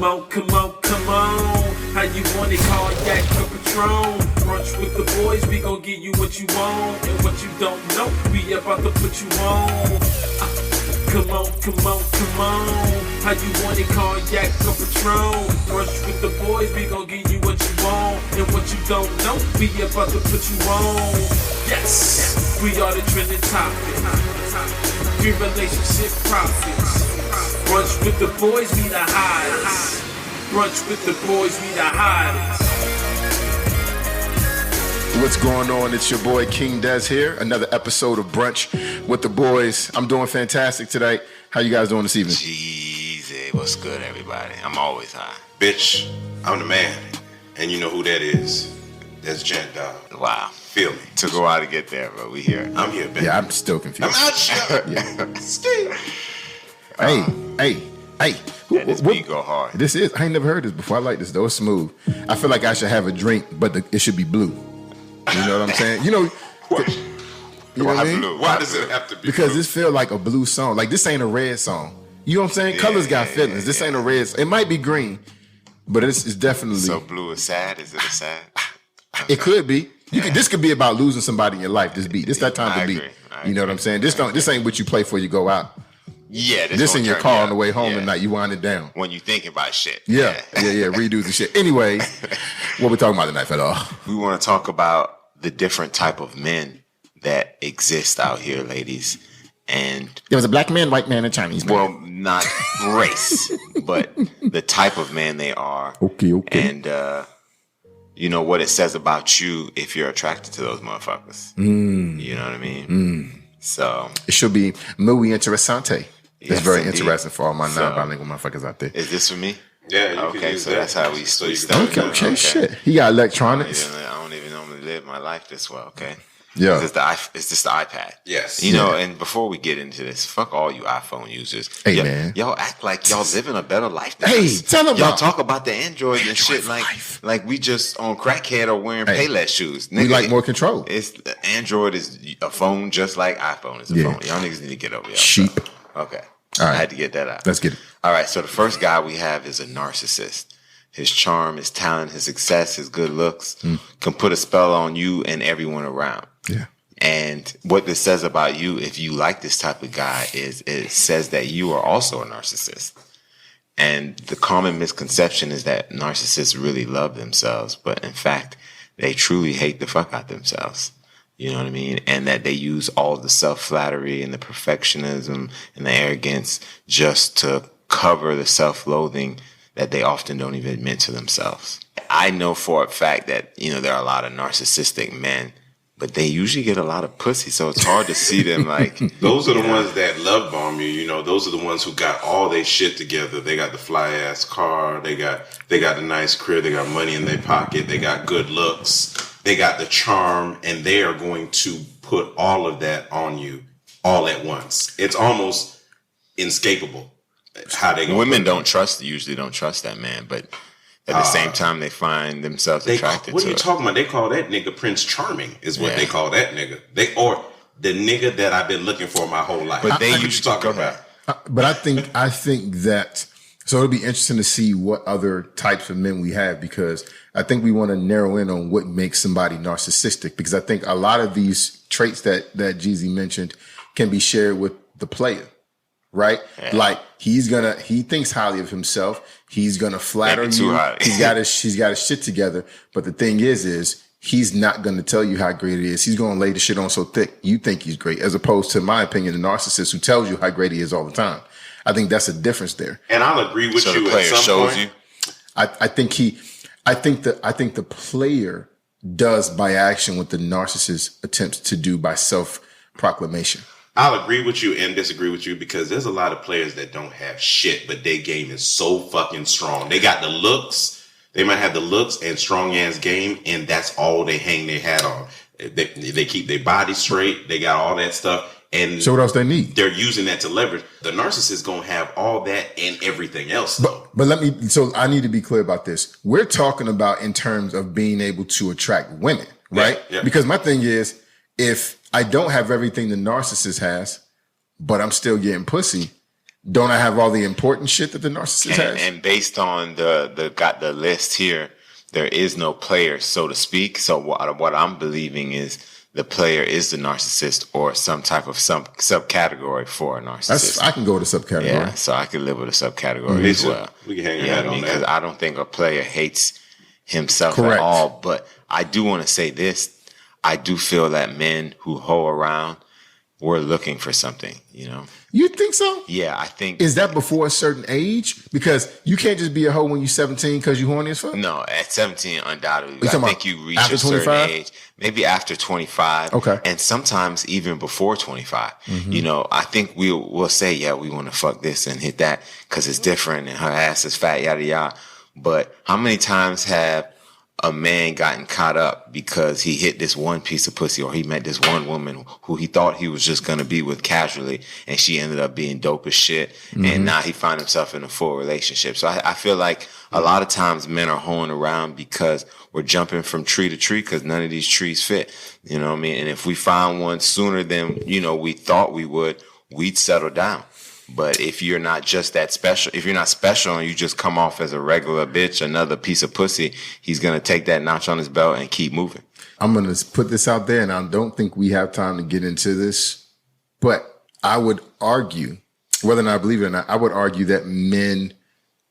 come on. How you want it, cognac or Patron? Brunch with the boys, we gon' give you what you want. And what you don't know, we about to put you on. Come on. How you want it, cognac or Patron? Brunch with the boys, we gon' give you what you want. And what you don't know, we about to put you on. Yes, we are the trending topic. We relationship prophets. Brunch with the boys, we the hottest. Brunch with the boys, we the hottest. What's going on? It's your boy King Des here. Another episode of Brunch with the Boys. I'm doing fantastic today. How you guys doing this evening? Jeezy, what's good, everybody? I'm always high. Bitch, I'm the man. And you know who that is. That's Gent, dog. Wow. Feel me. Took a while to get there, but we here. I'm here, baby. Yeah, I'm still confused. I'm out here. Yeah. Steve. Hey. And this beat go hard. This is, I ain't never heard this before. I like this though. It's smooth. I feel like I should have a drink, but it should be blue. You know what I'm saying? You know what I mean? Blue? Why does it have to be Because blue? this feel like a blue song. Like this ain't a red song. You know what I'm saying? Colors got feelings. This ain't a red. It might be green, but it's definitely. So blue is sad? Is it a sad? It could be. This could be about losing somebody in your life. This beat. This that time to beat. You know what I'm saying? This ain't what you play for. You go out. Yeah. This in your car on the way home tonight. You wind it down. When you thinking about shit. Yeah. Redo the shit. Anyway, what we talking about tonight, fella? We want to talk about the different type of men that exist out here, ladies. And there was a black man, white man, and Chinese man. Well, not race, but the type of man they are. Okay. And you know what it says about you if you're attracted to those motherfuckers. You know what I mean? So it should be muy interesante. It's yes, very indeed. interesting for all my non-bilingual motherfuckers out there. Is this for me? Yeah. Okay, so that's how we switch. Okay, shit. He got electronics. I don't even normally live my life this well. Okay. Yeah. Is this the iPad? Yes. You know, and before we get into this, fuck all you iPhone users. Hey, man. Y'all act like y'all living a better life than Hey, us. tell them y'all talk about the Android and shit like we just on crackhead or wearing Payless shoes. Nigga, we like more control. Android is a phone just like iPhone is a phone. Y'all niggas need to get over y'all. Sheep. Okay. All right. I had to get that out. Let's get it. All right. So the first guy we have is a narcissist. His charm, his talent, his success, his good looks can put a spell on you and everyone around. Yeah. And what this says about you, if you like this type of guy, is it says that you are also a narcissist. And the common misconception is that narcissists really love themselves, but in fact, they truly hate the fuck out themselves. You know what I mean? And that they use all the self-flattery and the perfectionism and the arrogance just to cover the self-loathing that they often don't even admit to themselves. I know for a fact that, you know, there are a lot of narcissistic men, but they usually get a lot of pussy, so it's hard to see them like... Those are the ones that love bomb you, you know. Those are the ones who got all their shit together. They got the fly-ass car. They got the nice crib. They got money in their pocket. They got good looks. They got the charm, and they are going to put all of that on you all at once. It's almost inescapable how they... Women usually don't trust that man, but... At the same time, they find themselves attracted to it. What are you talking about? They call that nigga Prince Charming is what they call that nigga. Or the nigga that I've been looking for my whole life. But they usually talk about. But I think that, so it'll be interesting to see what other types of men we have, because I think we want to narrow in on what makes somebody narcissistic, because I think a lot of these traits that Jeezy mentioned can be shared with the player. Right? Yeah. Like he thinks highly of himself. He's going to flatter you. He's got his shit together. But the thing is he's not going to tell you how great it is. He's going to lay the shit on so thick you think he's great, as opposed to, in my opinion, the narcissist who tells you how great he is all the time. I think that's a difference there. And I'll agree with you. The player at some shows point. you. I think the player does by action what the narcissist attempts to do by self-proclamation. I'll agree with you and disagree with you, because there's a lot of players that don't have shit, but their game is so fucking strong. They got the looks. They might have the looks and strong ass game, and that's all they hang their hat on. They keep their body straight. They got all that stuff. And so what else they need? They're using that to leverage. The narcissist gonna have all that and everything else, though. But so I need to be clear about this. We're talking about in terms of being able to attract women, right? Yeah. Because my thing is, if I don't have everything the narcissist has, but I'm still getting pussy, don't I have all the important shit that the narcissist has? And based on the list here, there is no player, so to speak. So what I'm believing is the player is the narcissist or some type of subcategory for a narcissist. I can go with a subcategory. Yeah, so I can live with a subcategory as well. We can hang your hat on that. Because I don't think a player hates himself Correct. at all. But I do want to say this. I do feel that men who hoe around were looking for something, you know? You think so? Yeah, I think. Is that before a certain age? Because you can't just be a hoe when you're 17 because you horny as fuck. No, at 17, undoubtedly. You I think you reach a certain age, maybe after 25. Okay. And sometimes even before 25. You know, I think we'll say, yeah, we want to fuck this and hit that because it's different and her ass is fat, yada, yada. But how many times have a man gotten caught up because he hit this one piece of pussy or he met this one woman who he thought he was just going to be with casually and she ended up being dope as shit and now he found himself in a full relationship. So I feel like a lot of times men are hoeing around because we're jumping from tree to tree because none of these trees fit. You know what I mean? And if we found one sooner than, you know, we thought we would, we'd settle down. But if you're not just that special, if you're not special and you just come off as a regular bitch, another piece of pussy, he's going to take that notch on his belt and keep moving. I'm going to put this out there, and I don't think we have time to get into this, but I would argue, whether or not I believe it or not, I would argue that men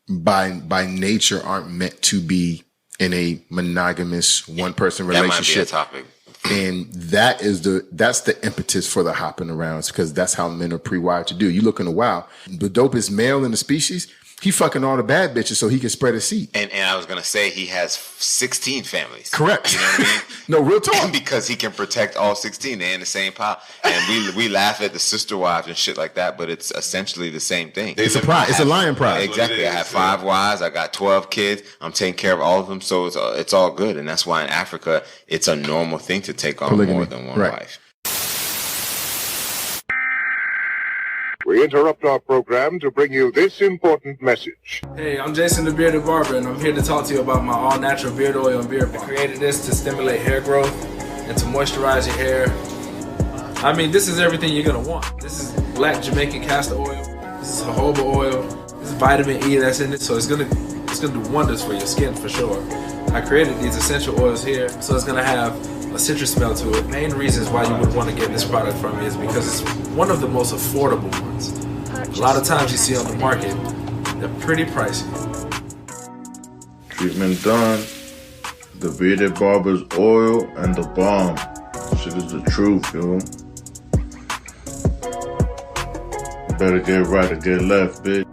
by nature aren't meant to be in a monogamous one-person relationship. That might be a topic. And that's the impetus for the hopping around. It's because that's how men are pre-wired to do. You look in the wild, the dopest male in the species, he fucking all the bad bitches so he can spread his seed. And I was going to say he has 16 families. Correct. You know what I mean? No, real talk. Because he can protect all 16. They're in the same pile. And we laugh at the sister wives and shit like that, but it's essentially the same thing. It's a pride. It's a lion pride. Exactly. I have 5 wives. I got 12 kids. I'm taking care of all of them. So it's all good. And that's why in Africa, it's a normal thing to take on Polygamy. more than one wife. We interrupt our program to bring you this important message. Hey, I'm Jason the Bearded Barber, and I'm here to talk to you about my all-natural beard oil and beard balm. I created this to stimulate hair growth and to moisturize your hair. I mean, this is everything you're gonna want. This is black Jamaican castor oil. This is jojoba oil. This is vitamin E that's in it, so it's gonna do wonders for your skin for sure. I created these essential oils here, so it's gonna have a citrus smell to it. Main reasons why you would want to get this product from me is because it's one of the most affordable ones. A lot of times you see on the market, they're pretty pricey. Treatment done. The Bearded Barber's oil and the balm. Shit is the truth, yo. You better get right or get left, bitch.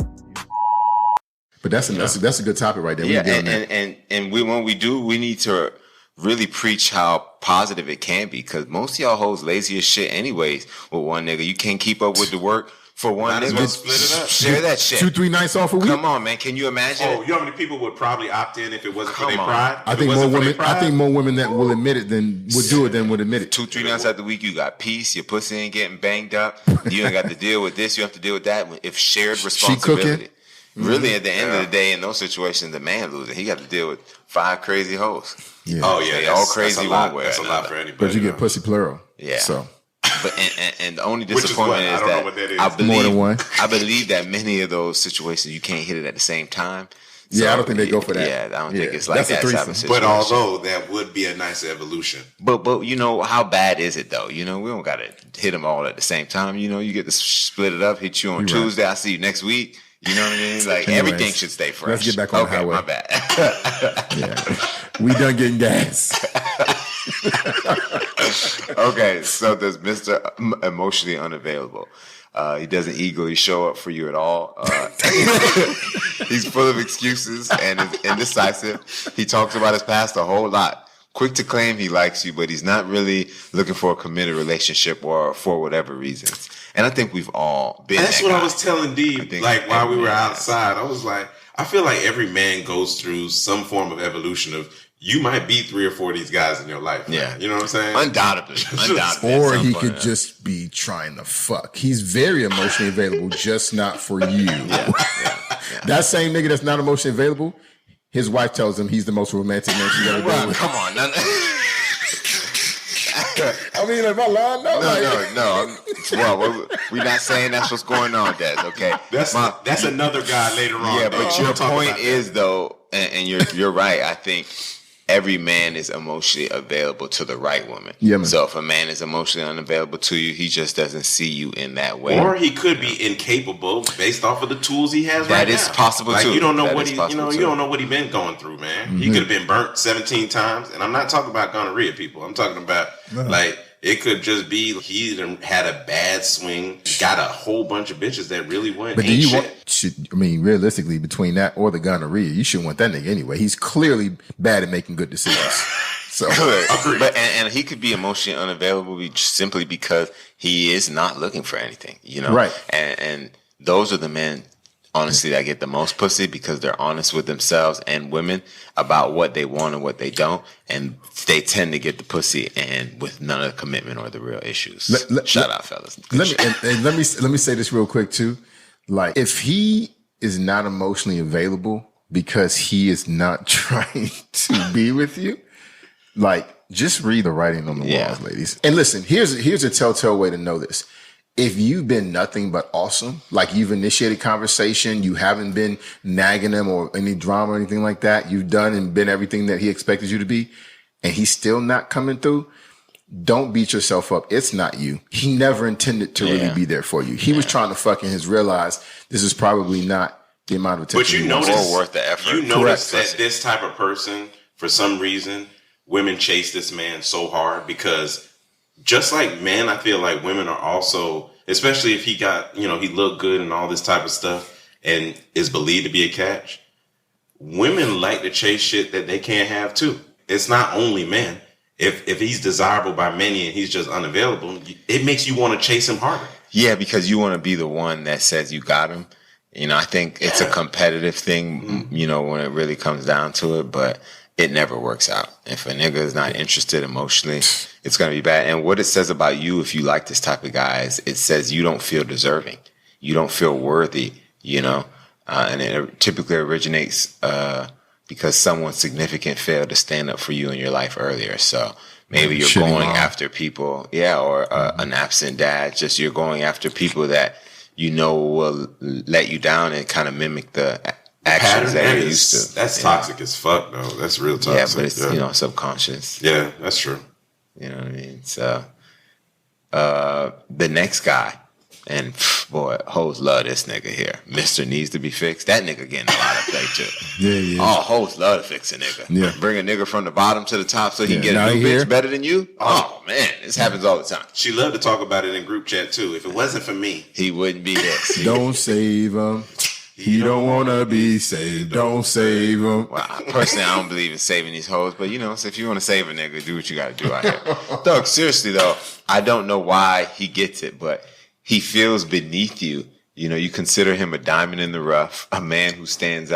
But that's a good topic right there. Yeah, and when we do, we need to really preach how positive it can be, because most of y'all hoes lazy as shit anyways with one nigga. You can't keep up with the work for one nigga. Well split it up. Share that shit. 2-3 nights off a week. Come on, man. Can you imagine? Oh, you know how many people would probably opt in if it wasn't for Come their on. pride? I think more women that will admit it than would do it than would admit it. 2-3 nights out the week, you got peace. Your pussy ain't getting banged up. You ain't got to deal with this. You have to deal with that. If shared responsibility. cooking. Really, at the end of the day, in those situations, the man loses. He got to deal with 5 crazy hoes. Yeah. Oh yeah, They all crazy one way or That's a lot another. for anybody. But you get pussy plural. Yeah. So But and the only Which is disappointment what? I is don't know that what that is. I believe More than one. I believe that many of those situations you can't hit it at the same time. Yeah, I don't think they go for that. Yeah, I don't Yeah, think it's like that's a that type threesome. of situation. But although that would be a nice evolution. But you know, how bad is it though? You know, we don't gotta hit them all at the same time. You know, you get to split it up, hit you on You're right. Tuesday, I see you next week. You know what I mean? Like Anyways, everything should stay fresh. let's get back on the highway. My bad. yeah, we done getting gas. Okay, so there's Mr. Emotionally Unavailable. He doesn't eagerly show up for you at all. He's full of excuses and is indecisive. He talks about his past a whole lot. Quick to claim he likes you, but he's not really looking for a committed relationship or for whatever reasons. And I think we've all been. That's that what guy. I was telling Dee, like while we were outside. I was like, I feel like every man goes through some form of evolution of, you might be 3 or 4 of these guys in your life. Man. Yeah. You know what I'm saying? Undoubtedly. Or at he some could point. just be trying to fuck. He's very emotionally available, just not for you. That same nigga that's not emotionally available, his wife tells him he's the most romantic man she's ever been Well, with. come on. I mean, am I lying? No. Well, we're not saying that's what's going on, Des. Okay, That's another guy later on. yeah, dude. but your point is though, and you're right. I think every man is emotionally available to the right woman. Yeah, man. So if a man is emotionally unavailable to you, he just doesn't see you in that way. Or he could be incapable based off of the tools he has right now. That is possible like, too. You don't know That what is he, possible, you don't know what he been going through, man. He could have been burnt 17 times, and I'm not talking about gonorrhea, people. I'm talking about like it could just be he had a bad swing, got a whole bunch of bitches that really went. But do you want? Realistically, between that or the gonorrhea, you shouldn't want that nigga anyway. He's clearly bad at making good decisions. So, but and he could be emotionally unavailable simply because he is not looking for anything, you know. Right. And those are the men, honestly, that get the most pussy because they're honest with themselves and women about what they want and what they don't, and they tend to get the pussy and with none of the commitment or the real issues. Shout out, fellas. Let me say this real quick too. Like, if he is not emotionally available because he is not trying to be with you, like, just read the writing on the walls, ladies. And listen, here's a telltale way to know this. If you've been nothing but awesome, like you've initiated conversation, you haven't been nagging him or any drama or anything like that, you've done and been everything that he expected you to be, and he's still not coming through, don't beat yourself up. It's not you. He never intended to really be there for you. He was trying to fucking realize this is probably not the amount of attention. But you notice, worth the effort. You notice that this type of person, for some reason, women chase this man so hard because just like men, I feel like women are also, especially if he got, he looked good and all this type of stuff and is believed to be a catch. Women like to chase shit that they can't have too. It's not only men. If he's desirable by many and he's just unavailable, it makes you want to chase him harder. Yeah, because you want to be the one that says you got him. I think it's a competitive thing, when it really comes down to it, but it never works out. If a nigga is not interested emotionally, it's going to be bad. And what it says about you, if you like this type of guy, is it says you don't feel deserving. You don't feel worthy, and it typically originates because someone significant failed to stand up for you in your life earlier. So maybe you're going after people, or an absent dad, just you're going after people that will let you down and kind of mimic the actions that you're used to. That's toxic as fuck, though. That's real toxic. Yeah, but it's, subconscious. Yeah, that's true. You know what I mean? So, the next guy, and boy, hoes love this nigga here. Mr. Needs to Be Fixed. That nigga getting a lot of play too. Yeah. Oh, hoes love to fix a nigga. Yeah. Bring a nigga from the bottom to the top so he can get a new bitch better than you. Oh man, this happens all the time. She loved to talk about it in group chat too. If it wasn't for me, he wouldn't be this. Don't save him. He don't want to be saved. Don't save him. Well, personally, I don't believe in saving these hoes, but so if you want to save a nigga, do what you got to do out here. Doug, seriously though, I don't know why he gets it, but he feels beneath you. You consider him a diamond in the rough, a man who stands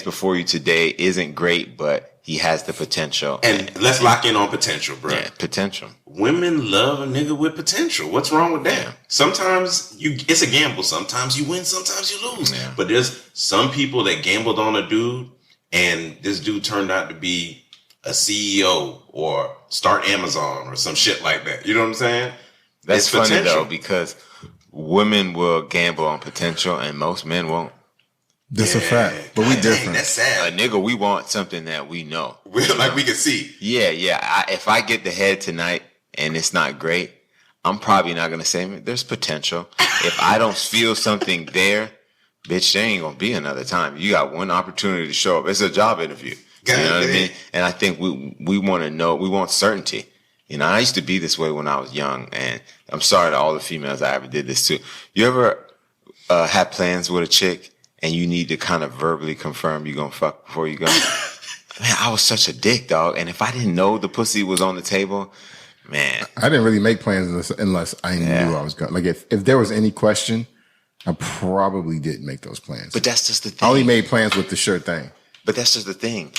before you today, isn't great, but he has the potential. And let's lock in on potential, bro. Yeah, potential. Women love a nigga with potential. What's wrong with that? Yeah. Sometimes it's a gamble. Sometimes you win, sometimes you lose. Yeah. But there's some people that gambled on a dude, and this dude turned out to be a CEO or start Amazon or some shit like that. You know what I'm saying? That's funny potential. Though, because women will gamble on potential and most men won't. That's a fact. But we different. That's sad. A nigga, we want something that we know. Like we can see. Yeah. If I get the head tonight and it's not great, I'm probably not going to say there's potential. If I don't feel something there, bitch, there ain't going to be another time. You got one opportunity to show up. It's a job interview. You know what I mean? And I think we want to know, we want certainty. I used to be this way when I was young, and I'm sorry to all the females I ever did this to. You ever had plans with a chick and you need to kind of verbally confirm you're going to fuck before you go? Man, I was such a dick, dog. And if I didn't know the pussy was on the table, man. I didn't really make plans unless I knew I was going. Like, if there was any question, I probably didn't make those plans. But that's just the thing. I only made plans with the sure thing. But that's just the thing.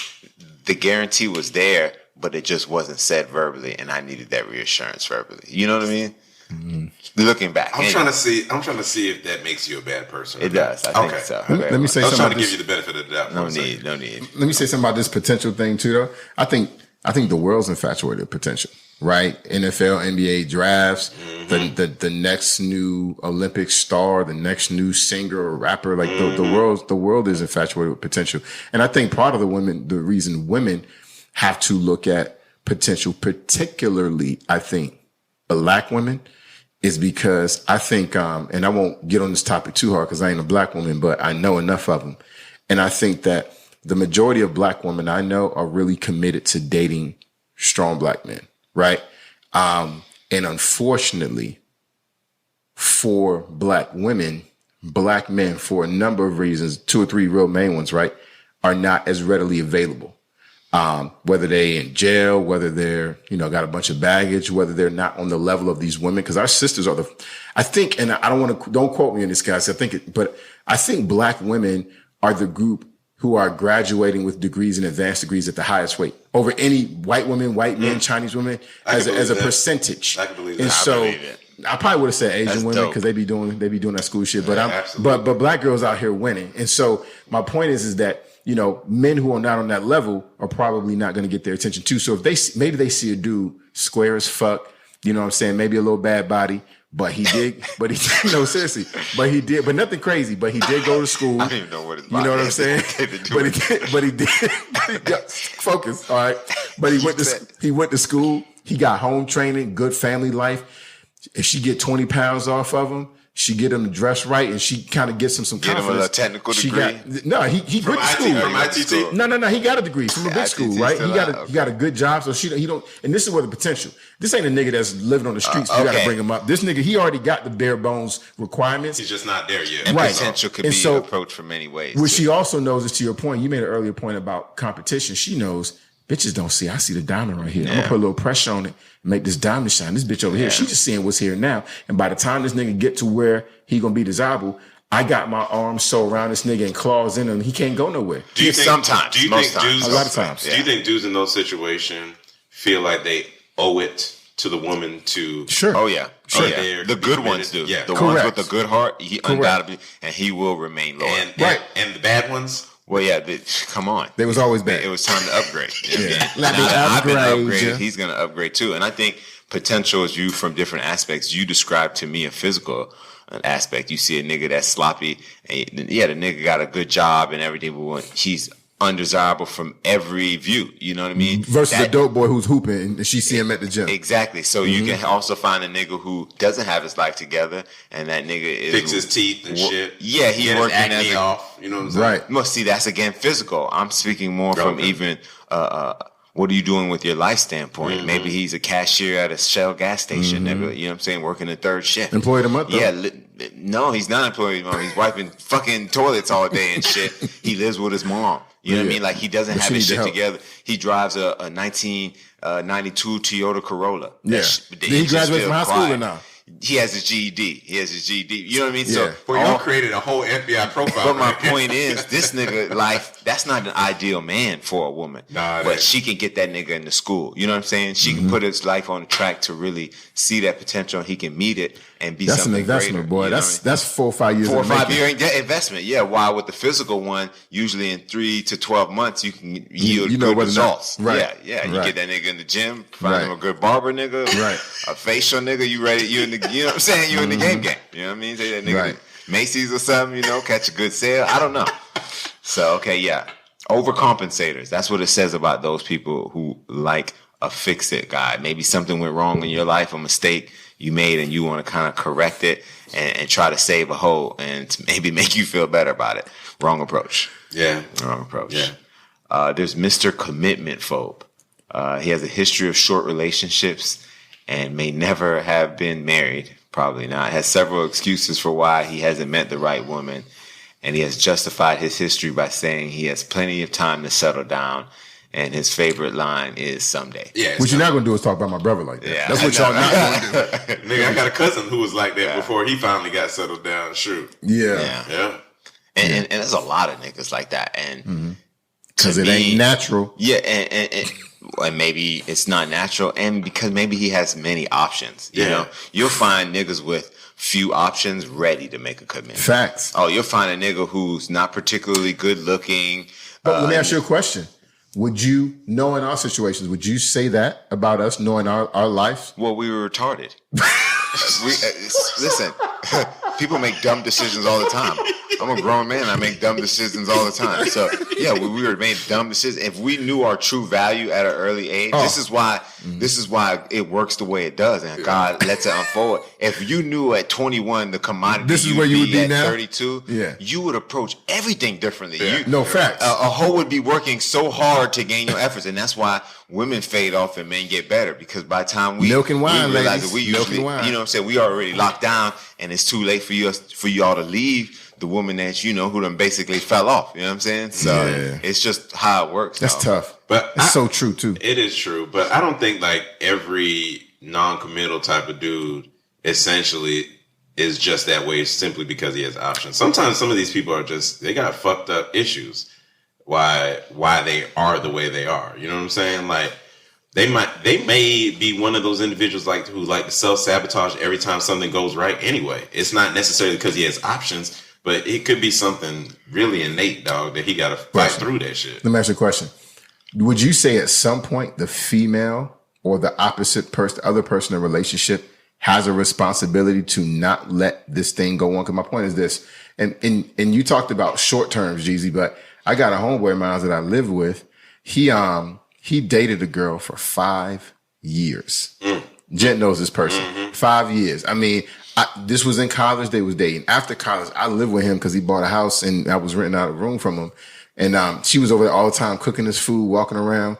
The guarantee was there, but it just wasn't said verbally, and I needed that reassurance verbally. You know what I mean? Mm-hmm. Looking back, I'm trying to see if that makes you a bad person. It does. I think so. Let me say something. I was trying to give you the benefit of the doubt. No need. Let me say something about this potential thing too, though. I think the world's infatuated with potential. right? NFL, NBA drafts, the next new Olympic star, the next new singer or rapper. Like the world is infatuated with potential. And I think part of the reason women have to look at potential, particularly, I think, Black women, is because I think, and I won't get on this topic too hard because I ain't a Black woman, but I know enough of them. And I think that the majority of Black women I know are really committed to dating strong Black men, right? And unfortunately, for Black women, Black men, for a number of reasons, 2 or 3 real main ones, right, are not as readily available. Whether they in jail, whether they're, got a bunch of baggage, whether they're not on the level of these women. Cause our sisters are I think, and I don't quote me on this, guys. But I think Black women are the group who are graduating with degrees and advanced degrees at the highest rate over any white women, white men, Chinese women as a percentage. I can believe that. And so I probably would have said Asian women because they be doing that school shit. But but Black girls out here winning. And so my point is that, men who are not on that level are probably not going to get their attention too. So if maybe they see a dude square as fuck, you know what I'm saying? Maybe a little bad body, but no, seriously, but nothing crazy, but he did go to school. I don't even know what his you know what I'm saying? but he did focus. All right. But he went to school. He got home training, good family life. If she get 20 pounds off of him, she get him to dress right, and she kind of gets him some confidence. Get him a technical degree. He went to school. From ITT? No. He got a degree from a big school, right? He got a good job, so he don't. And this is where the potential. This ain't a nigga that's living on the streets. You got to bring him up. This nigga, he already got the bare bones requirements. He's just not there yet. And right. Potential could be approached from many ways. What she also knows is, to your point, you made an earlier point about competition. She knows bitches don't see. I see the diamond right here. I'm gonna put a little pressure on it and make this diamond shine. This bitch over here, she's just seeing what's here now. And by the time this nigga get to where he gonna be desirable, I got my arms so around this nigga and claws in him, he can't go nowhere. Do you think a lot of times? Do you think dudes in those situations feel like they owe it to the woman to? Sure. Oh yeah. Sure. The good ones do. Yeah. The ones with the good heart, he undoubtedly, and he will remain loyal. And the bad ones. Well, yeah, come on. They was always bad. It was time to upgrade. Let me I've been upgrade. upgraded. He's going to upgrade too. And I think potential is viewed from different aspects. You described to me a physical aspect. You see a nigga that's sloppy. And the nigga got a good job and everything, but he's undesirable from every view. You know what I mean? Versus a dope boy who's hooping and she see him at the gym. Exactly. So you can also find a nigga who doesn't have his life together, and that nigga is fix his teeth and shit. Yeah, he working as acne off. You know what I'm saying? Right. Well, see, that's again physical. I'm speaking more from even what are you doing with your life standpoint? Mm-hmm. Maybe he's a cashier at a Shell gas station, nigga, you know what I'm saying, working the third shift. Employed of the month, though. Yeah, no, he's not employed of the month. He's wiping fucking toilets all day and shit. He lives with his mom. You know what I mean? Like, he doesn't have his shit together. He drives a 1992 Toyota Corolla. Yeah. Did he graduate from high school or not? He has his GED. You know what I mean? Yeah. So, y'all created a whole FBI profile. But my point is, this nigga life, that's not an ideal man for a woman. Nah, but she can get that nigga into school. You know what I'm saying? She can put his life on track to really see that potential, and he can meet it and be something greater. That's an investment, boy. That's 4 or 5 years. 4 or 5 year investment. Yeah. While with the physical one, usually in 3 to 12 months, you can yield good results. Right. Yeah. You get that nigga in the gym, find him a good barber nigga, a facial nigga. You ready? You know what I'm saying? You in the game. You know what I mean? Say that nigga Macy's or something. Catch a good sale. I don't know. So overcompensators. That's what it says about those people who like a fix-it guy. Maybe something went wrong in your life, a mistake you made, and you want to kind of correct it and try to save a hole and to maybe make you feel better about it. Wrong approach. Yeah. Wrong approach. Yeah. There's Mr. Commitment Phobe. He has a history of short relationships and may never have been married. Probably not. Has several excuses for why he hasn't met the right woman. And he has justified his history by saying he has plenty of time to settle down. And his favorite line is someday. Yeah. What you're not going to do is talk about my brother like that. Yeah, that's what y'all not going to do. Nigga, I got a cousin who was like that before he finally got settled down. Shoot. Yeah. And there's a lot of niggas like that. And because it ain't natural. Yeah. And maybe it's not natural. And because maybe he has many options. You know, you'll find niggas with few options ready to make a commitment. Facts. Oh, you'll find a nigga who's not particularly good looking. But let me ask you a question. Would you, knowing our situations, would you say that about us, knowing our life? Well, we were retarded. Listen, people make dumb decisions all the time. I'm a grown man. I make dumb decisions all the time. So yeah, we were made dumb decisions. If we knew our true value at an early age, this is why it works the way it does, and God lets it unfold. If you knew at 21 the commodity, this is where you would be at now. 32, you would approach everything differently. No facts. A hoe would be working so hard to gain your efforts, and that's why women fade off and men get better, because by the time we milk and wine, we realize ladies. that we usually, you know what I'm saying, we already locked down, and it's too late for y'all to leave the woman that who done basically fell off. You know what I'm saying? So it's just how it works. That's tough, but it's so true too. It is true, but I don't think like every non-committal type of dude essentially is just that way simply because he has options. Sometimes some of these people are they got fucked up issues why they are the way they are. You know what I'm saying? Like they may be one of those individuals who like to self-sabotage every time something goes right anyway. It's not necessarily because he has options, but it could be something really innate, dog, that he got to fight through that shit. Let me ask you a question. Would you say at some point the female or the opposite person, the other person in a relationship has a responsibility to not let this thing go on? Because my point is this, and you talked about short terms, Jeezy, but I got a homeboy of mine that I live with. He dated a girl for 5 years. Gent knows this person. 5 years. I mean, this was in college. They was dating. After college, I lived with him because he bought a house and I was renting out a room from him. And she was over there all the time cooking his food, walking around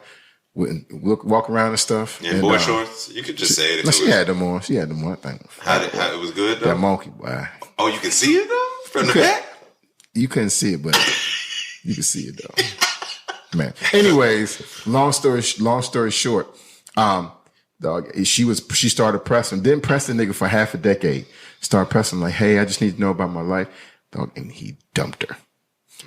and stuff. And boy shorts. You could just say it. She had them on. She had them on. I think. How it was good though? That monkey, boy. Oh, you can see it though from the back. You couldn't see it, but you can see it though. Man. Anyways, long story short, dog, she started pressing. Didn't press the nigga for half a decade. Started pressing like, hey, I just need to know about my life. Dog, and he dumped her.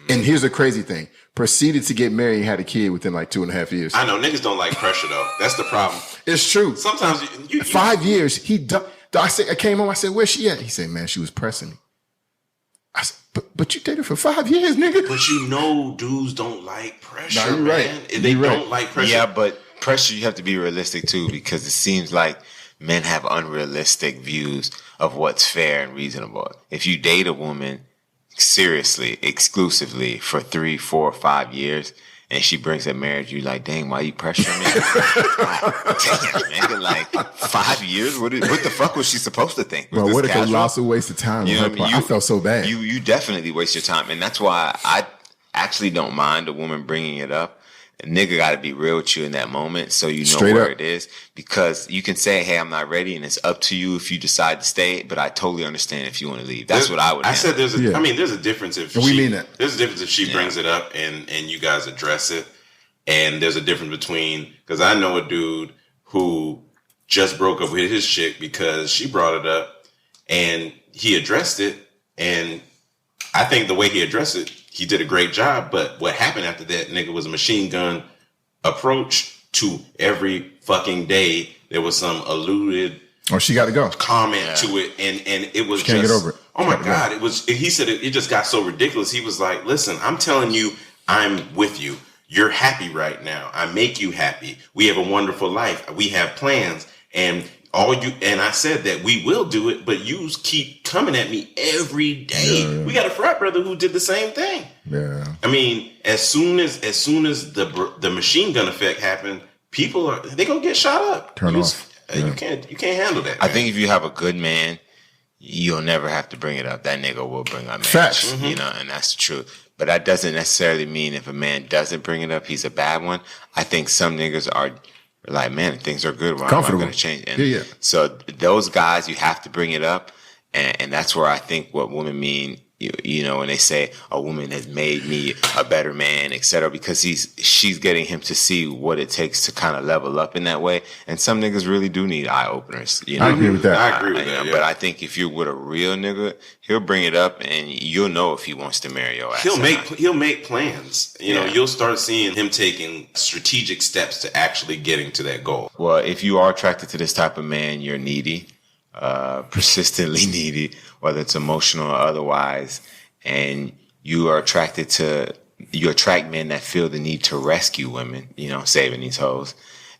And here's the crazy thing. Proceeded to get married and had a kid within 2.5 years. I know, niggas don't like pressure though. That's the problem. It's true. Sometimes you 5 years, he dumped. I came home, I said, where's she at? He said, man, she was pressing me. I said, but you dated for 5 years, nigga. But dudes don't like pressure, no, you're man. Right. They don't like pressure. Yeah, but pressure, you have to be realistic too, because it seems like men have unrealistic views of what's fair and reasonable. If you date a woman seriously, exclusively for 3, 4, 5 years, and she brings up marriage, you like, dang, why you pressuring me? Damn, nigga, 5 years? What the fuck was she supposed to think? Bro, what if a lost a waste of time? I felt so bad. You definitely waste your time, and that's why I actually don't mind a woman bringing it up. A nigga got to be real with you in that moment, so you know Straight where up. it is. Because you can say, "Hey, I'm not ready," and it's up to you if you decide to stay. But I totally understand if you want to leave. That's what I would. I said there's a. Yeah. I mean, there's a difference if we mean that. There's a difference if she brings it up and you guys address it, and there's a difference between, because I know a dude who just broke up with his chick because she brought it up, and he addressed it, and I think the way he addressed it, he did a great job. But what happened after that, nigga, was a machine gun approach to every fucking day. There was some alluded she got to go. comment to it, and it was She can't just, get over it. Oh my God. It was, he said it just got so ridiculous. He was like, listen, I'm telling you, I'm with you. You're happy right now. I make you happy. We have a wonderful life. We have plans, and I said that we will do it, but you keep coming at me every day. Yeah. We got a frat brother who did the same thing. Yeah. I mean, as soon as the machine gun effect happened, they gonna get shot up. Turn off. You can't handle that. I think if you have a good man, you'll never have to bring it up. That nigga will bring up marriage. Facts. And that's the truth. But that doesn't necessarily mean if a man doesn't bring it up, he's a bad one. I think some niggas are like, man, things are good. Why am I going to change? And so those guys, you have to bring it up. And that's where I think what women mean, when they say a woman has made me a better man, et cetera, because she's getting him to see what it takes to kind of level up in that way. And some niggas really do need eye openers. I agree with that. I agree with that. But I think if you're with a real nigga, he'll bring it up and you'll know if he wants to marry your ass. He'll make plans. You'll start seeing him taking strategic steps to actually getting to that goal. Well, if you are attracted to this type of man, you're needy. Persistently needy, whether it's emotional or otherwise, and you are attracted to you attract men that feel the need to rescue women, saving these hoes.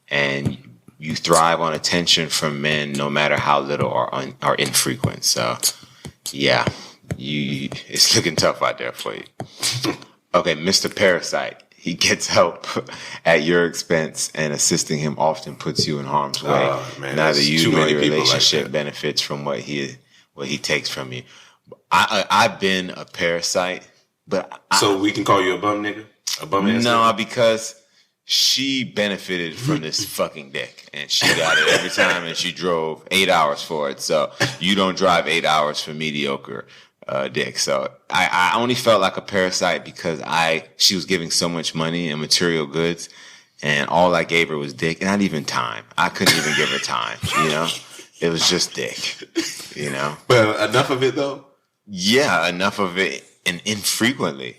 And you thrive on attention from men, no matter how little or infrequent. So, yeah, it's looking tough out there for you. Okay, Mr. Parasite. He gets help at your expense, and assisting him often puts you in harm's way. Man, neither you nor your relationship like benefits from what he takes from you. I've been a parasite, but so we can call you a bum nigga, a bum ass. No, because she benefited from this fucking dick, and she got it every time, and she drove 8 hours for it. So you don't drive 8 hours for mediocre dick. So I only felt like a parasite because she was giving so much money and material goods, and all I gave her was dick, and not even time. I couldn't even give her time. It was just dick. But enough of it though. Yeah, enough of it, and infrequently.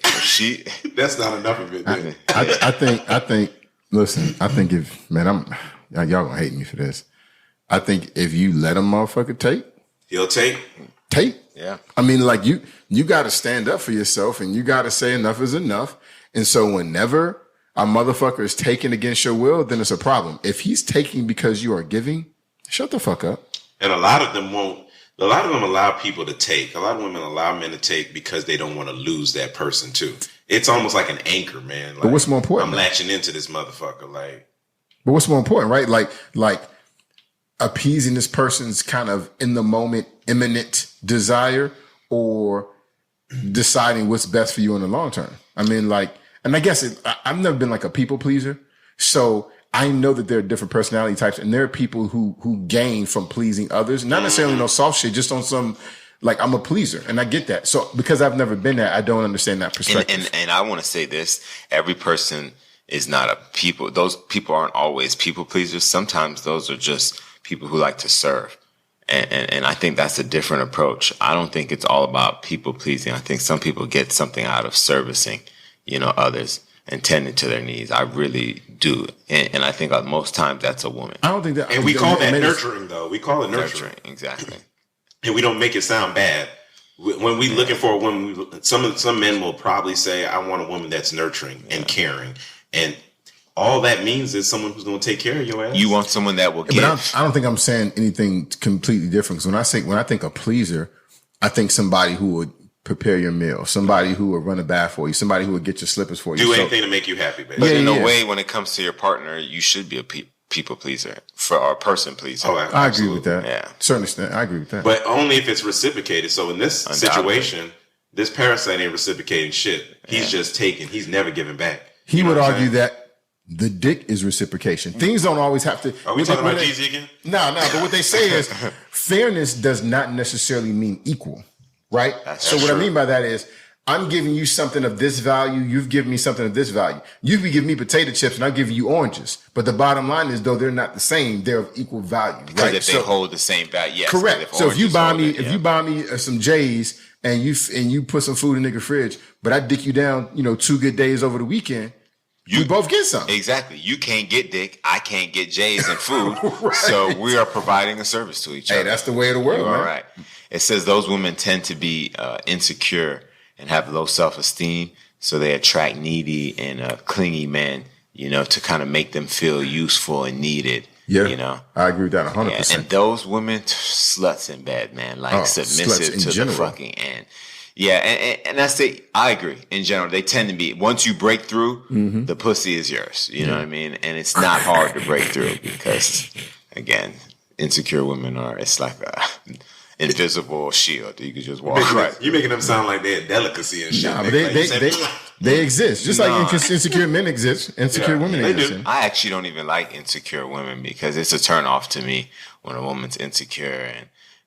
That's not enough of it. Then. I think. Listen, I think y'all gonna hate me for this. I think if you let a motherfucker take, he'll take. Yeah. I mean, like you got to stand up for yourself, and you got to say enough is enough. And so whenever a motherfucker is taking against your will, then it's a problem. If he's taking because you are giving, shut the fuck up. And a lot of them won't. A lot of them allow people to take. A lot of women allow men to take because they don't want to lose that person too. It's almost like an anchor, man. Like, but what's more important? I'm latching into this motherfucker. But what's more important, right? Like appeasing this person's kind of in the moment, imminent desire, or deciding what's best for you in the long term. I mean, and I guess I've never been like a people pleaser, so I know that there are different personality types, and there are people who gain from pleasing others, not necessarily no soft shit, just on some. Like, I'm a pleaser, and I get that. So because I've never been there, I don't understand that perspective. And I want to say this: every person is not a people. Those people aren't always people pleasers. Sometimes those are just people who like to serve. And I think that's a different approach. I don't think it's all about people pleasing. I think some people get something out of servicing, others and tending to their needs. I really do. And I think most times that's a woman. I don't think that. And we call that nurturing, though. We call it nurturing. Exactly. And we don't make it sound bad. When we looking for a woman, some men will probably say, I want a woman that's nurturing and caring. And all that means is someone who's going to take care of your ass. You want someone that will give. But I don't think I'm saying anything completely different. Because when I think a pleaser, I think somebody who would prepare your meal, somebody who would run a bath for you, somebody who would get your slippers for you. Do anything to make you happy, baby. But in a way, when it comes to your partner, you should be a people pleaser or a person pleaser. Oh, I agree with that. Yeah. Certain extent, I agree with that. But only if it's reciprocated. So in this situation, this parasite ain't reciprocating shit. He's just taking. He's never giving back. He would argue that the dick is reciprocation. Things don't always have to. Are we talking about Jeezy again? No. But what they say is fairness does not necessarily mean equal, right? So what I mean by that is I'm giving you something of this value. You've given me something of this value. You can give me potato chips and I'm giving you oranges. But the bottom line is, though they're not the same, they're of equal value. Because right? if they hold the same value, yes. Correct. So if you buy me some J's and you put some food in the nigga fridge, but I dick you down, 2 good days over the weekend, we both get something. Exactly. You can't get dick. I can't get J's and food. Right. So we are providing a service to each other. Hey, that's the way of the world, man. All right. It says those women tend to be insecure and have low self-esteem, so they attract needy and clingy men, to kind of make them feel useful and needed. Yeah, I agree with that 100%. Yeah, and those women, sluts in bed, man, submissive to the fucking end. Yeah, and I agree. In general, they tend to be, once you break through, the pussy is yours. You know what I mean? And it's not hard to break through because, again, insecure women it's like a invisible shield. You can just walk right. You're making them sound like they're a delicacy and shit. Nah, but they exist. Just like insecure men exist, insecure women exist. I actually don't even like insecure women because it's a turn off to me when a woman's insecure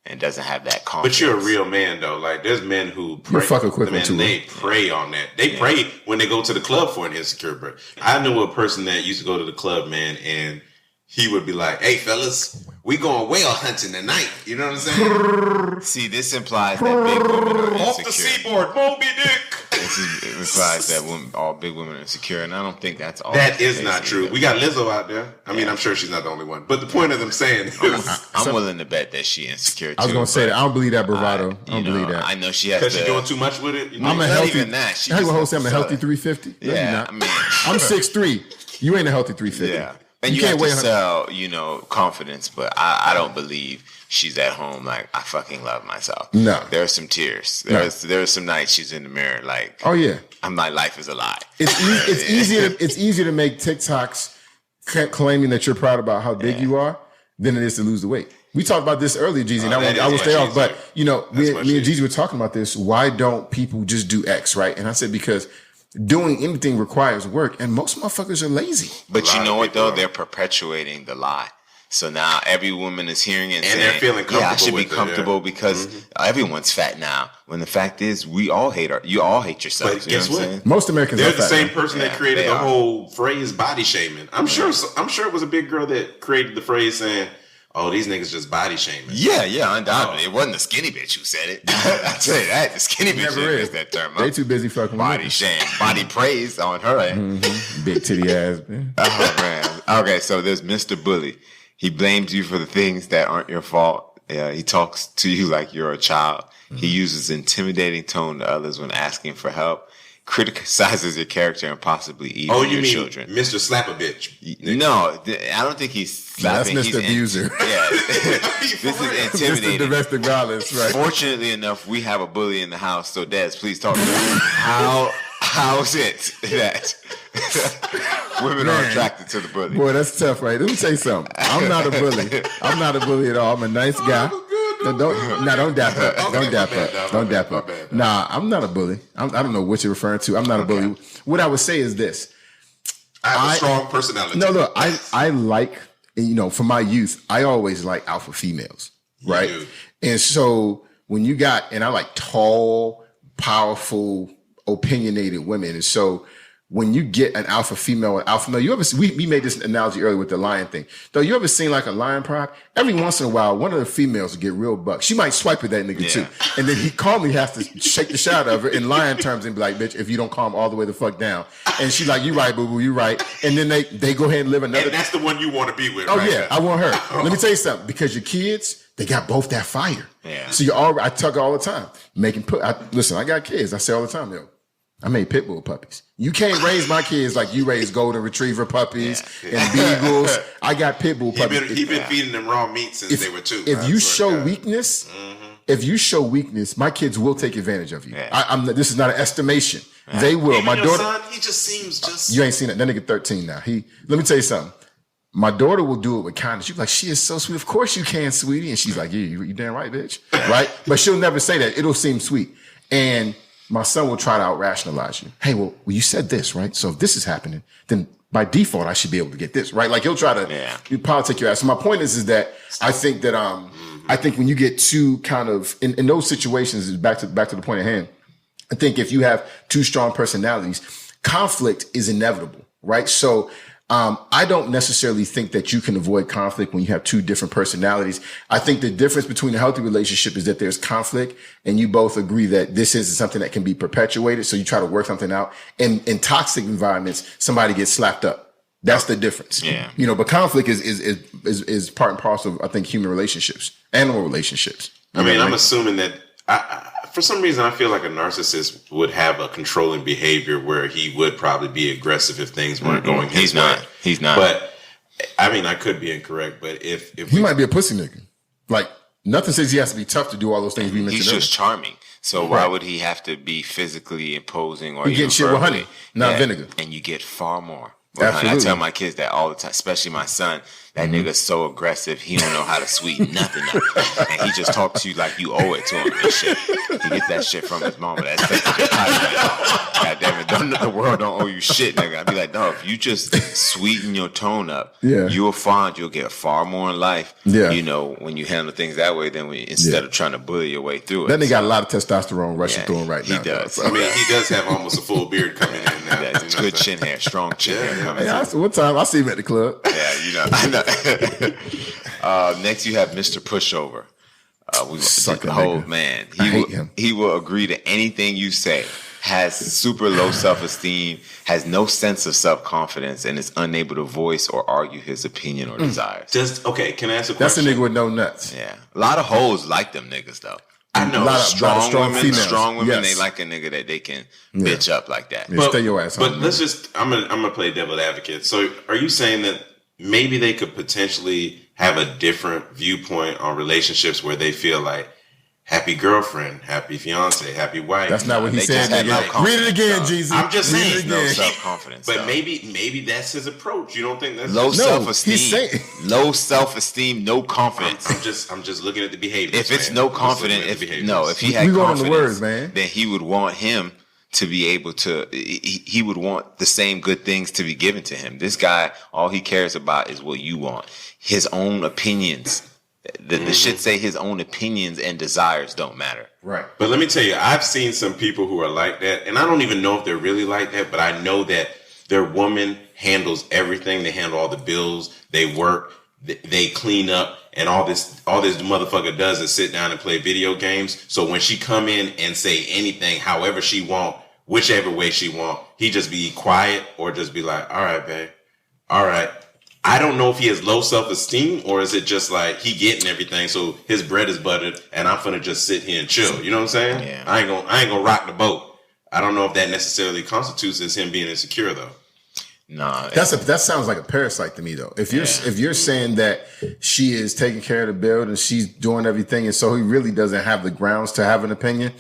and doesn't have that confidence. But you're a real man, though. Like, there's men who pray. They prey on that. They pray when they go to the club for an insecure bro. I knew a person that used to go to the club, man, and he would be like, "Hey, fellas, we going whale hunting tonight." You know what I'm saying? See, this implies that big women are insecure. Off the seaboard, Moby Dick. This implies that all big women are insecure, and I don't think that's all. That is not true. We got Lizzo out there. I mean, I'm sure she's not the only one. But the point of them saying is... I'm willing to bet that she insecure, too. I was going to say that. I don't believe that bravado. I don't believe that. I know she has because she's doing too much with it. I'm a healthy... Even that. I'm a healthy 350. Yeah, I mean... I'm 6'3". You ain't a healthy 350. Yeah. And you can't have to sell, confidence, but I don't believe she's at home like, I fucking love myself. No. There are some tears. There are some nights she's in the mirror like, oh yeah, my life is a lie. It's easier to make TikToks claiming that you're proud about how big you are than it is to lose the weight. We talked about this earlier, Jeezy, and I will stay off, but me and Jeezy were talking about this. Why don't people just do X, right? And I said, because doing anything requires work, and most motherfuckers are lazy. But you know what, though? They're perpetuating the lie. So now every woman is hearing it and saying, they're feeling comfortable. I should be comfortable because everyone's fat now. When the fact is, we all hate you all hate yourself. But guess what? Most Americans they're are the fat same now. person that created the whole phrase body shaming. I'm sure it was a big girl that created the phrase saying, "Oh, these niggas just body shaming." Yeah, undoubtedly. It wasn't the skinny bitch who said it. I tell you that. The skinny bitch never is that term. They too busy fucking body shame, body praise on her end. Big titty ass, man. Oh man. Okay, so there's Mr. Bully. He blames you for the things that aren't your fault. He talks to you like you're a child. He uses intimidating tone to others when asking for help. Criticizes your character and possibly even your children. Mr. Slap a Bitch? No, I don't think he's slapping. That's Mr. Abuser. This is intimidating. Mr. Domestic Violence, right? Fortunately enough, we have a bully in the house. So, Des, please talk to me. How is it that women are attracted to the bully? Boy, that's tough, right? Let me tell you something. I'm not a bully. I'm not a bully at all. I'm a nice guy. Don't dap up. Don't dap up. Nah, I'm not a bully. I don't know what you're referring to. I'm not a bully. What I would say is this. I have a strong personality. No, look, I like, from my youth, I always like alpha females, right? And so when you and I like tall, powerful, opinionated women. And so when you get an alpha female or alpha male, we made this analogy earlier with the lion thing. Though you ever seen like a lion pride? Every once in a while, one of the females will get real buck. She might swipe at that nigga too. And then he calmly has to shake the shit out of her in lion terms and be like, bitch, if you don't calm all the way the fuck down. And she's like, you right, boo-boo, you right. And then they go ahead and live another. And that's the one you want to be with, oh, right? Yeah, I want her. Let me tell you something. Because your kids, they got both that fire. Yeah. So I tell her all the time. Listen, I got kids. I say all the time, yo. I made pit bull puppies. You can't raise my kids like you raise golden retriever puppies and beagles. I got pit bull puppies. He been feeding them raw meat since they were 2. If you show weakness, my kids will take advantage of you. Yeah. This is not an estimation. Yeah. They will. Even my daughter, son, he just seems You ain't seen it. That nigga 13 now. Let me tell you something. My daughter will do it with kindness. She's like, she is so sweet. Of course you can, sweetie. And she's like, yeah, you damn right, bitch. Right? But she'll never say that. It'll seem sweet. And my son will try to out-rationalize you. Hey, well, you said this, right? So if this is happening, then by default, I should be able to get this, right? Like he'll try to politic your ass. So my point is that I think that I think when you get too kind of in those situations, back to the point at hand. I think if you have two strong personalities, conflict is inevitable, right? So I don't necessarily think that you can avoid conflict when you have two different personalities. I think the difference between a healthy relationship is that there's conflict and you both agree that this isn't something that can be perpetuated. So you try to work something out. And in toxic environments, somebody gets slapped up. That's the difference. Yeah. But conflict is part and parcel of, I think, human relationships, animal relationships. I'm assuming that for some reason, I feel like a narcissist would have a controlling behavior where he would probably be aggressive if things weren't going his way. He's not. But I could be incorrect. But if he might be a pussy nigga, like nothing says he has to be tough to do all those things we mentioned. He's just charming. So why would he have to be physically imposing or you get shit with honey, not vinegar, and you get far more. I tell my kids that all the time, especially my son. That nigga's so aggressive, he don't know how to sweeten nothing up. And he just talks to you like you owe it to him and shit. He gets that shit from his mama. That's God damn it, the world don't owe you shit, nigga. I'd be like, no, if you just sweeten your tone up, you'll find you'll get far more in life, when you handle things that way than instead of trying to bully your way through it. That nigga got a lot of testosterone rushing through him right now. He does. So. He does have almost a full beard coming in now. That's good chin hair, strong chin hair coming in. One time, I see him at the club. Yeah, I know. Next, you have Mr. Pushover. The whole man. I hate him. He will agree to anything you say. has super low self-esteem, has no sense of self-confidence, and is unable to voice or argue his opinion or desires. Can I ask a question? That's a nigga with no nuts. Yeah. A lot of hoes like them niggas, though. I know. A lot of strong females. Strong women, Yes. they like a nigga that they can bitch up like that. Yeah, stay your ass home. But let's just, I'm gonna play devil's advocate. So are you saying that maybe they could potentially have a different viewpoint on relationships where they feel like happy girlfriend, happy fiance, happy wife? That's not what he They said. just have no Nigga. Read it again, confidence, Jeezy. I'm just Read saying. it No again. self-confidence. But though. maybe that's his approach. You don't think that's Low he's self-esteem. saying- Low self-esteem, no confidence. I'm just looking at the behavior. If it's no confidence, if he had We going on confidence, the words, man. then he would want him to be able to. He would want the same good things to be given to him. This guy, all he cares about is what you want. His own opinions. The shit say his own opinions and desires don't matter. Right. But let me tell you, I've seen some people who are like that, and I don't even know if they're really like that, but I know that their woman handles everything. They handle all the bills. They work. They clean up, and all this motherfucker does is sit down and play video games. So when she come in and say anything, however she want, whichever way she want, he just be quiet or just be like, all right, babe. All right. I don't know if he has low self-esteem or is it just like he getting everything, so his bread is buttered and I'm finna just sit here and chill. You know what I'm saying? Yeah. I ain't gonna rock the boat. I don't know if that necessarily constitutes as him being insecure though. Nah, That sounds like a parasite to me though. If you're saying that she is taking care of the build and she's doing everything, and so he really doesn't have the grounds to have an opinion,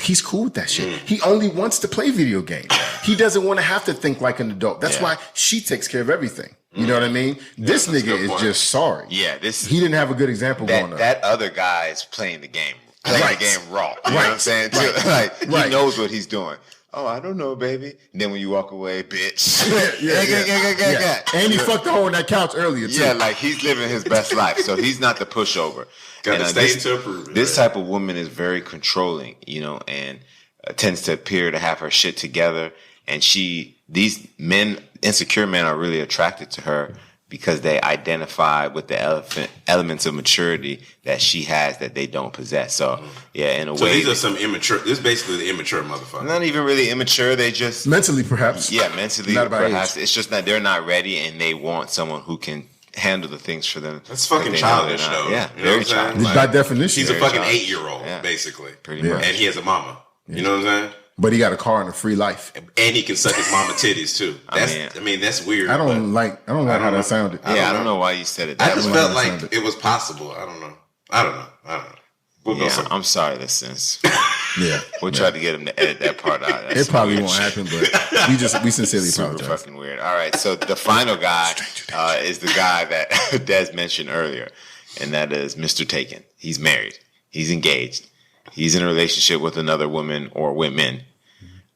he's cool with that shit. He only wants to play video games. He doesn't want to have to think like an adult. That's why she takes care of everything. You know what I mean? This that's a nigga good is point. just sorry. yeah, He didn't have a good example going up. that other guy is playing the game raw. You know what I'm saying? Like Right. he knows what he's doing. Oh, I don't know, baby. And then when you walk away, bitch. Yeah. And he fucked the hole on that couch earlier too. Yeah, like he's living his best life. So he's not the pushover. Gotta And, stay to approve it. This type of woman is very controlling, and tends to appear to have her shit together. And these insecure men are really attracted to her because they identify with the elements of maturity that she has that they don't possess. So, yeah, in a So way. these are some immature. This is basically the immature motherfucker. Not even really immature. They just. Mentally, perhaps. Yeah, mentally, Not about perhaps. age. It's just that they're not ready and they want someone who can handle the things for them. That's fucking that they know childish, they're not. though. Yeah, You know very what I'm saying? childish. By definition. He's a Very fucking childish. 8-year-old, Yeah. basically. Pretty much. And he has a mama. You know what I'm saying? But he got a car and a free life. And he can suck his mama titties too. I mean, that's weird. I don't like how that sounded. I don't know why you said it. I That just way. felt that like sounded. it was possible. I don't know. We'll go Yeah, somewhere. I'm sorry, listeners. Yeah. We'll try to get him to edit that part out. That's It some probably weird won't shit. happen, but we sincerely Super apologize. fucking weird. All right, so the final guy is the guy that Des mentioned earlier, and that is Mr. Taken. He's married. He's engaged. He's in a relationship with another woman or women.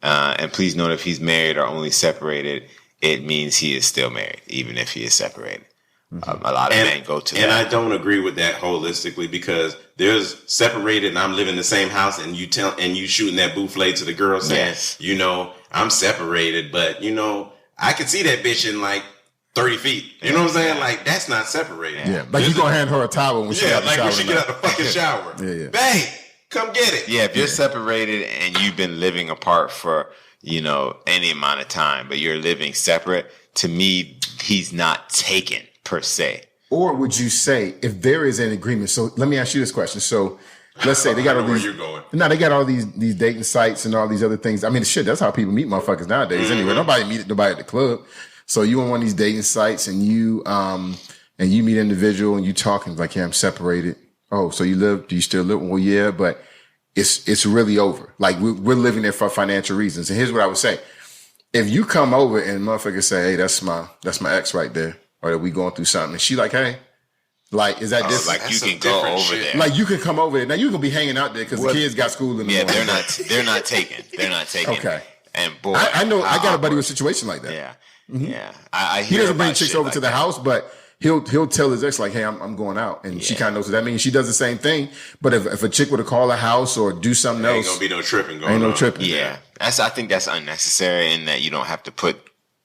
And please note, if he's married or only separated, it means he is still married, even if he is separated. A lot of men go to that. And I don't agree with that holistically because there's separated and I'm living in the same house and you shooting that bouffe to the girl saying, Yes. I'm separated, but I could see that bitch in like 30 feet. You know what I'm saying? Like that's not separated. Yeah. Like you gonna hand her a towel when she Yeah, out the like shower. when she get out the fucking shower. Yeah. Babe, come get it. Yeah, if you're separated and you've been living apart for, any amount of time, but you're living separate, to me, he's not taken per se. Or would you say if there is an agreement? So let me ask you this question. So let's say they got I all know where these. you're going. No, they got all these dating sites and all these other things. I mean, shit, that's how people meet motherfuckers nowadays. Anyway, nobody meet nobody at the club. So you on one of these dating sites and you meet an individual and you talking like, yeah, I'm separated. Oh, so do you still live? Well, yeah, but it's really over. Like we're living there for financial reasons. And here's what I would say. If you come over and motherfuckers say, hey, that's my ex right there, or that we going through something, and she like, hey, like, is that this? Like That's you some can go different over shit. there. Like you can come over there. Now you can be hanging out there because the kids got school in the Yeah, morning. they're not taken. They're not taken. Okay. And boy, I know I got a buddy awkward. with a situation like that. Yeah, yeah. I He hear doesn't bring about chicks shit over like to the that. house, but he'll tell his ex like, "Hey, I'm going out," and she kind of knows what that means. She does the same thing. But if a chick were to call a house or do something Ain't else, gonna be no tripping going ain't no on. tripping. Yeah, I think that's unnecessary, in that you don't have to put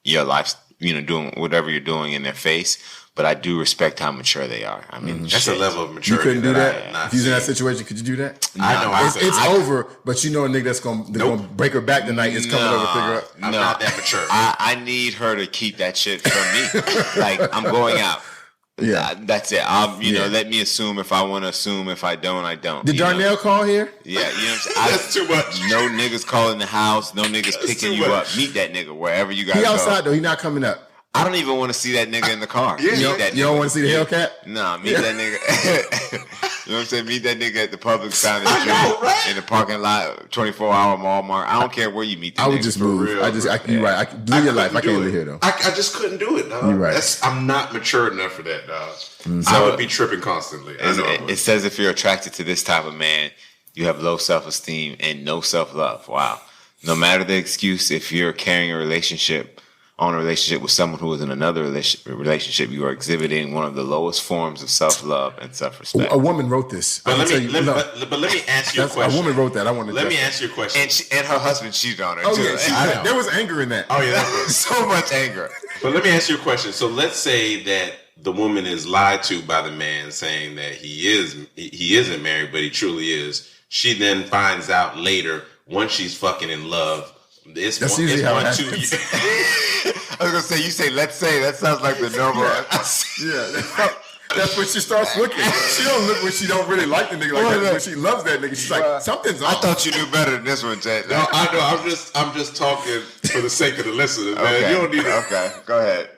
your life doing whatever you're doing in their face. But I do respect how mature they are. I mean, that's a level of maturity. You couldn't do that? If you was in that situation, could you do that? I know. It's over, but you know a nigga that's gonna break her back tonight is coming over to figure out. I'm not that mature. I need her to keep that shit from me. Like, I'm going out. Yeah, that's it. Let me assume if I want to assume. If I don't, I don't. Did Darnell call here? Yeah, you know what I'm saying? That's too much. No niggas calling the house. No niggas picking you up. Meet that nigga wherever you guys go. He outside though. He not coming up. I don't even want to see that nigga in the car. You don't want to see the Hellcat? Nah, meet that nigga. You know what I'm saying? Meet that nigga at the public side of the street, in the parking lot, 24-hour Walmart. I don't care where you meet the nigga. I would just move. You're right. Live your life. I can't live here though. I just couldn't do it, dog. You're right. I'm not mature enough for that, dog. I would be tripping constantly. It says if you're attracted to this type of man, you have low self-esteem and no self-love. Wow. No matter the excuse, if you're carrying a relationship with someone who is in another relationship, you are exhibiting one of the lowest forms of self-love and self-respect. A woman wrote this. But let me ask you a question. A woman wrote that. Let me ask you a question. And her husband cheated on her, too. Yeah, there was anger in that. Oh, yeah. That was so much anger. But let me ask you a question. So let's say that the woman is lied to by the man saying that he isn't married, but he truly is. She then finds out later, once she's fucking in love, That's usually how it happens. 2 years. I was gonna say, you say, let's say, that sounds like the normal. That's when she starts looking. She don't look when she don't really like the nigga like that. When she loves that nigga, she's like, something's off. I thought you knew better than this one, Jay. No, I know. I'm just talking for the sake of the listeners, man. Okay. You don't need to. Okay, go ahead.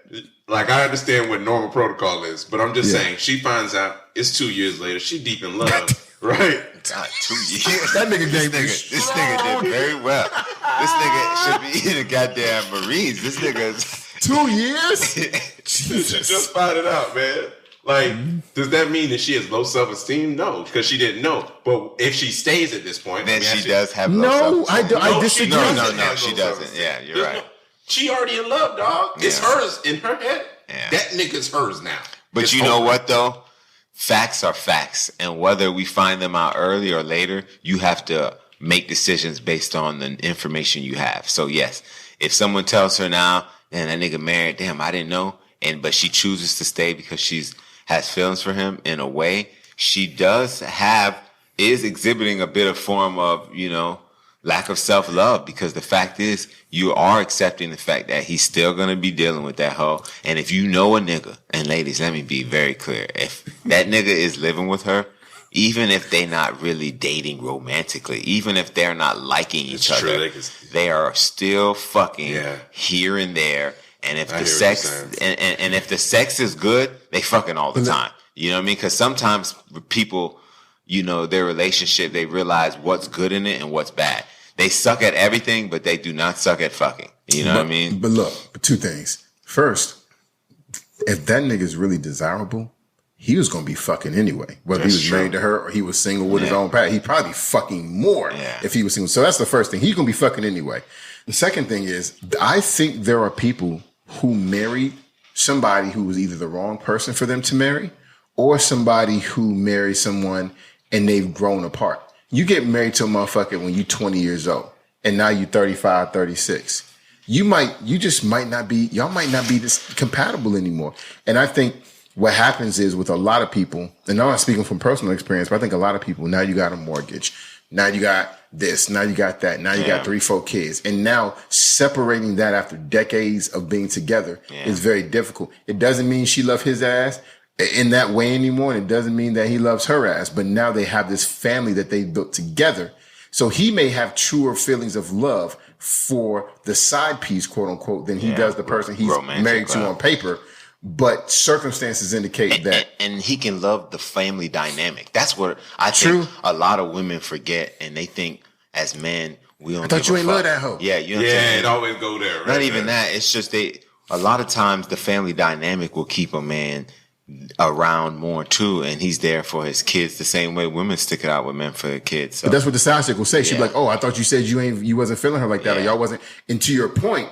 Like, I understand what normal protocol is, but I'm just saying, she finds out it's 2 years later. She deep in love, right? God, 2 years. That nigga gave this nigga did very well. This nigga should be in the goddamn Marines. This nigga's 2 years? Jesus. She just found it out, man. Like, does that mean that she has low self-esteem? No, because she didn't know. But if she stays at this point, then she does have low self-esteem. I disagree. No, she doesn't. Yeah, you're right. She already in love, dog. It's hers in her head. Yeah. That nigga's hers now. But it's know what, though? Facts are facts. And whether we find them out early or later, you have to make decisions based on the information you have. So, yes, if someone tells her now, man, that nigga married, damn, I didn't know. But she chooses to stay because she's has feelings for him in a way, she is exhibiting a bit of form of, lack of self-love, because the fact is you are accepting the fact that he's still going to be dealing with that hoe. And if you know a nigga, and ladies, let me be very clear, if that nigga is living with her, even if they're not really dating romantically, even if they're not liking each other, they are still fucking here and there. And if the sex and if the sex is good, they fucking all the time. You know what I mean? Because sometimes people, their relationship, they realize what's good in it and what's bad. They suck at everything, but they do not suck at fucking. You know what I mean? But look, two things. First, if that nigga's really desirable, he was going to be fucking anyway. Whether he was married to her or he was single with his own past, he'd probably be fucking more if he was single. So that's the first thing. He's going to be fucking anyway. The second thing is, I think there are people who married somebody who was either the wrong person for them to marry or somebody who married someone and they've grown apart. You get married to a motherfucker when you're 20 years old and now you're 35, 36. Y'all might not be this compatible anymore. And I think what happens is with a lot of people, and I'm not speaking from personal experience, but I think a lot of people, now you got a mortgage. Now you got this, now you got that, now you got 3-4 kids. And now separating that after decades of being together is very difficult. It doesn't mean she loves his ass in that way anymore. And it doesn't mean that he loves her ass. But now they have this family that they built together. So he may have truer feelings of love for the side piece, quote unquote, than he does the person he's married to on paper. But circumstances indicate that. And he can love the family dynamic. That's what I think a lot of women forget. And they think as men, we don't. I thought you ain't love that hoe. Yeah, you know what I'm saying? It always go there. Right? Not even that. It's just a lot of times the family dynamic will keep a man around more too, and he's there for his kids the same way women stick it out with men for their kids. So. But that's what the side chick will say. She'll be like, "Oh, I thought you said you wasn't feeling her like that, or y'all wasn't." And to your point,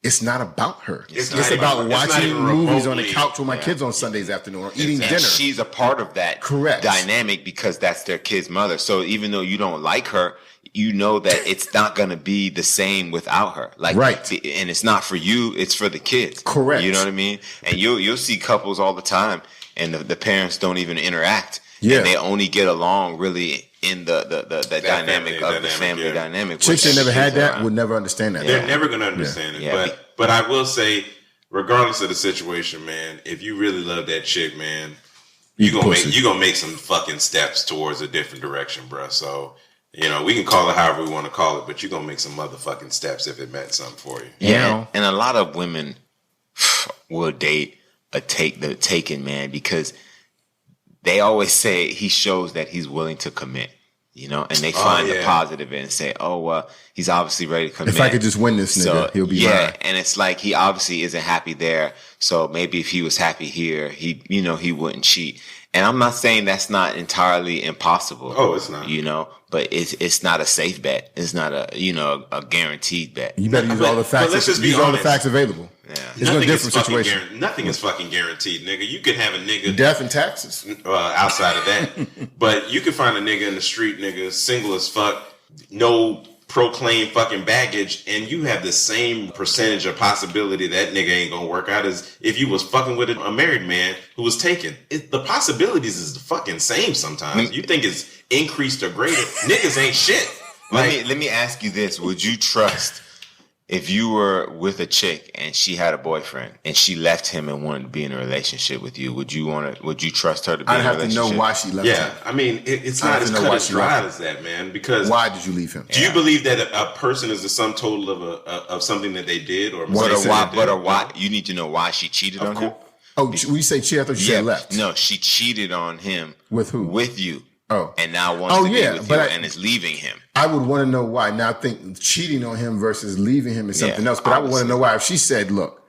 it's not about her. It's It's not about even- it's not watching even movies on the remotely- couch with my kids on Sundays afternoon or eating And dinner. she's a part of that Correct. dynamic because that's their kid's mother. So even though you don't like her, you know that it's not going to be the same without her. Like, Right. And it's not for you; it's for the kids. Correct. You know what I mean? And you'll see couples all the time, and the parents don't even interact. Yeah. And they only get along really in the dynamic of the family yeah. dynamic. Chicks that which never had is that around. would never understand that. They're never going to understand it. Yeah. But I will say, regardless of the situation, man, if you really love that chick, man, you gonna make some fucking steps towards a different direction, bro. So, you know, we can call it however we want to call it, but you're gonna make some motherfucking steps if it meant something for you. Yeah, and a lot of women will date the taken man because they always say he shows that he's willing to commit, you know, and they find the positive in it and say, oh, well, he's obviously ready to commit. If I could just win this nigga, he'll be mine. And it's like he obviously isn't happy there. So maybe if he was happy here, he wouldn't cheat. And I'm not saying that's not entirely impossible. Oh, it's not. You know, but it's not a safe bet. It's not a guaranteed bet. You better use all the facts. let's just be use all the honest. facts available. Yeah. It's no different situation. Nothing is fucking guaranteed, nigga. You could have a nigga Death and taxes. outside of that, but you could find a nigga in the street, nigga, single as fuck, no proclaimed fucking baggage, and you have the same percentage of possibility that nigga ain't gonna work out as if you was fucking with a married man who was taken. The possibilities is the fucking same sometimes. You think it's increased or greater. Niggas ain't shit. Let me ask you this. Would you trust if you were with a chick and she had a boyfriend and she left him and wanted to be in a relationship with you? Would you trust her to be in a I'd have to relationship? know why she left Yeah, him. I mean, it's I not have as to know cut why as she dry left as that, man. Because Why did you leave him? do you believe that a person is the sum total of something that they did or Why? You need to know why she cheated on him. Oh, we say she? I thought you said left. No, she cheated on him With who? With you. Oh. And now wants to be with you but and is leaving him. I would want to know why. Now, I think cheating on him versus leaving him is something else. But I would want to know why. If she said, look,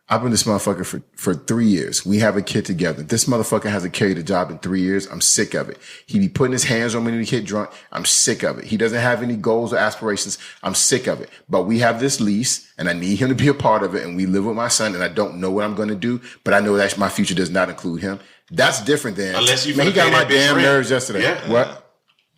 I've been this motherfucker for 3 years. We have a kid together. This motherfucker hasn't carried a job in 3 years. I'm sick of it. He be putting his hands on me when he get drunk. I'm sick of it. He doesn't have any goals or aspirations. I'm sick of it. But we have this lease and I need him to be a part of it. And we live with my son and I don't know what I'm going to do, but I know that my future does not include him. That's different than, Unless you man, he got pay my that bitch damn rent. nerves yesterday. Yeah.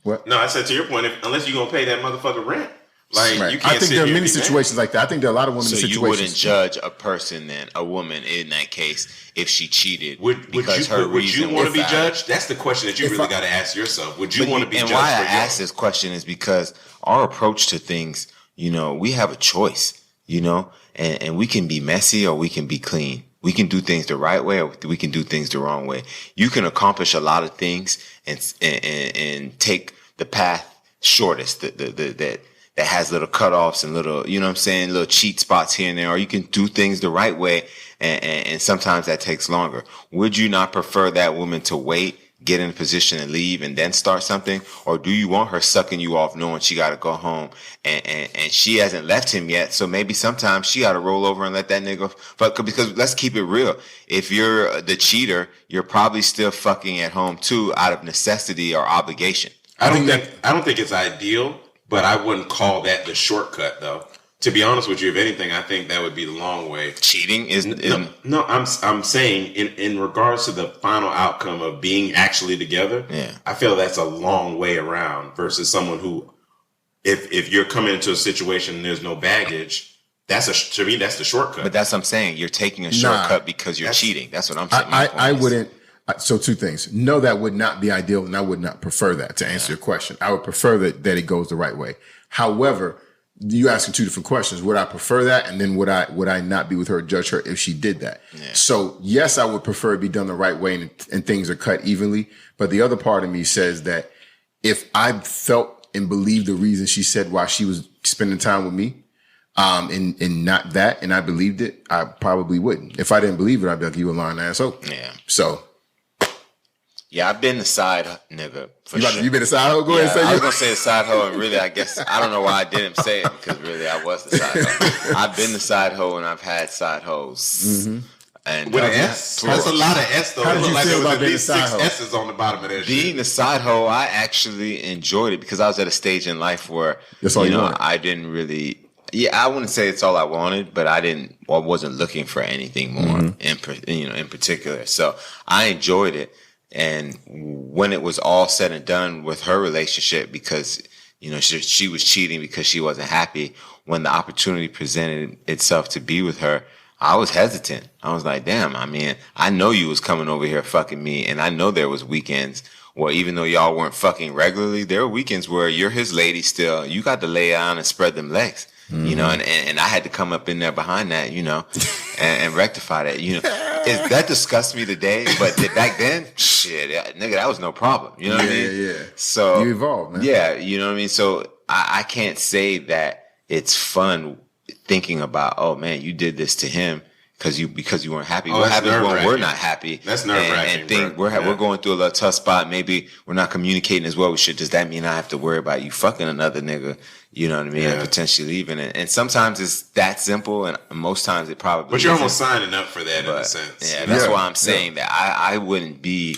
What? No, I said to your point, unless you're gonna pay that motherfucking rent, like Right. you can't. I think sit there are here many and be mad. situations like that. I think there are a lot of women So in you situations. wouldn't judge a person then, a woman in that case, if she cheated Would because you her would reason you want to was be valid. judged? That's the question that you really got to ask yourself. Would you want to be And judged? why I for your- ask this question is because our approach to things, you know, we have a choice, you know, and we can be messy or we can be clean. We can do things the right way or we can do things the wrong way. You can accomplish a lot of things and take the path shortest that has little cutoffs and little, you know what I'm saying, little cheat spots here and there, or you can do things the right way and sometimes that takes longer. Would you not prefer that woman to wait, get in a position and leave and then start something? Or do you want her sucking you off knowing she got to go home and she hasn't left him yet? So maybe sometimes she got to roll over and let that nigga fuck. Because let's keep it real. If you're the cheater, you're probably still fucking at home too out of necessity or obligation. I don't think it's ideal, but I wouldn't call that the shortcut though. To be honest with you, if anything, I think that would be the long way. Cheating is no. I'm saying in regards to the final outcome of being actually together. Yeah. I feel that's a long way around versus someone who, if you're coming into a situation and there's no baggage, to me that's the shortcut. But that's what I'm saying. You're taking a shortcut because you're cheating. That's what I'm saying. I wouldn't. So two things. No, that would not be ideal, and I would not prefer that to answer your question. I would prefer that it goes the right way. However, you asking two different questions. Would I prefer that? And then would I not be with her or judge her if she did that? Yeah. So yes, I would prefer it be done the right way and things are cut evenly. But the other part of me says that if I felt and believed the reason she said why she was spending time with me, and not that, and I believed it, I probably wouldn't. If I didn't believe it, I'd be like, you a lying asshole. Yeah. So. Yeah, I've been the side nigga for sure. You been the side hoe? Go ahead and say I was going to say the side hoe, and really, I guess, I don't know why I didn't say it, because really, I was the side hoe. I've been the side hoe, and I've had side hoes. Mm-hmm. And with an S? That's a lot of S, though. How did you feel about being the side hoe? 6 S's on the bottom of that shit. Being the side hoe, I actually enjoyed it, because I was at a stage in life where, That's all you want. I didn't really... Yeah, I wouldn't say it's all I wanted, but I wasn't looking for anything more in particular. So I enjoyed it. And when it was all said and done with her relationship, because, she was cheating because she wasn't happy, when the opportunity presented itself to be with her, I was hesitant. I was like, damn, I mean, I know you was coming over here fucking me, and I know there was weekends where even though y'all weren't fucking regularly, there were weekends where you're his lady still. You got to lay down and spread them legs. And I had to come up in there behind that, and rectify that, that disgusts me today, but back then, shit, nigga, that was no problem. You know what I mean? Yeah. So you evolved, man. Yeah, you know what I mean? So I can't say that it's fun thinking about, oh man, you did this to him because you weren't happy. What happens when we're not happy? That's nerve-wracking, and we're going through a little tough spot. Maybe we're not communicating as well we should. Does that mean I have to worry about you fucking another nigga? You know what I mean? And potentially leaving it. And sometimes it's that simple, and most times it probably But you're almost signing up for that in a sense. Yeah, that's why I'm saying that I wouldn't be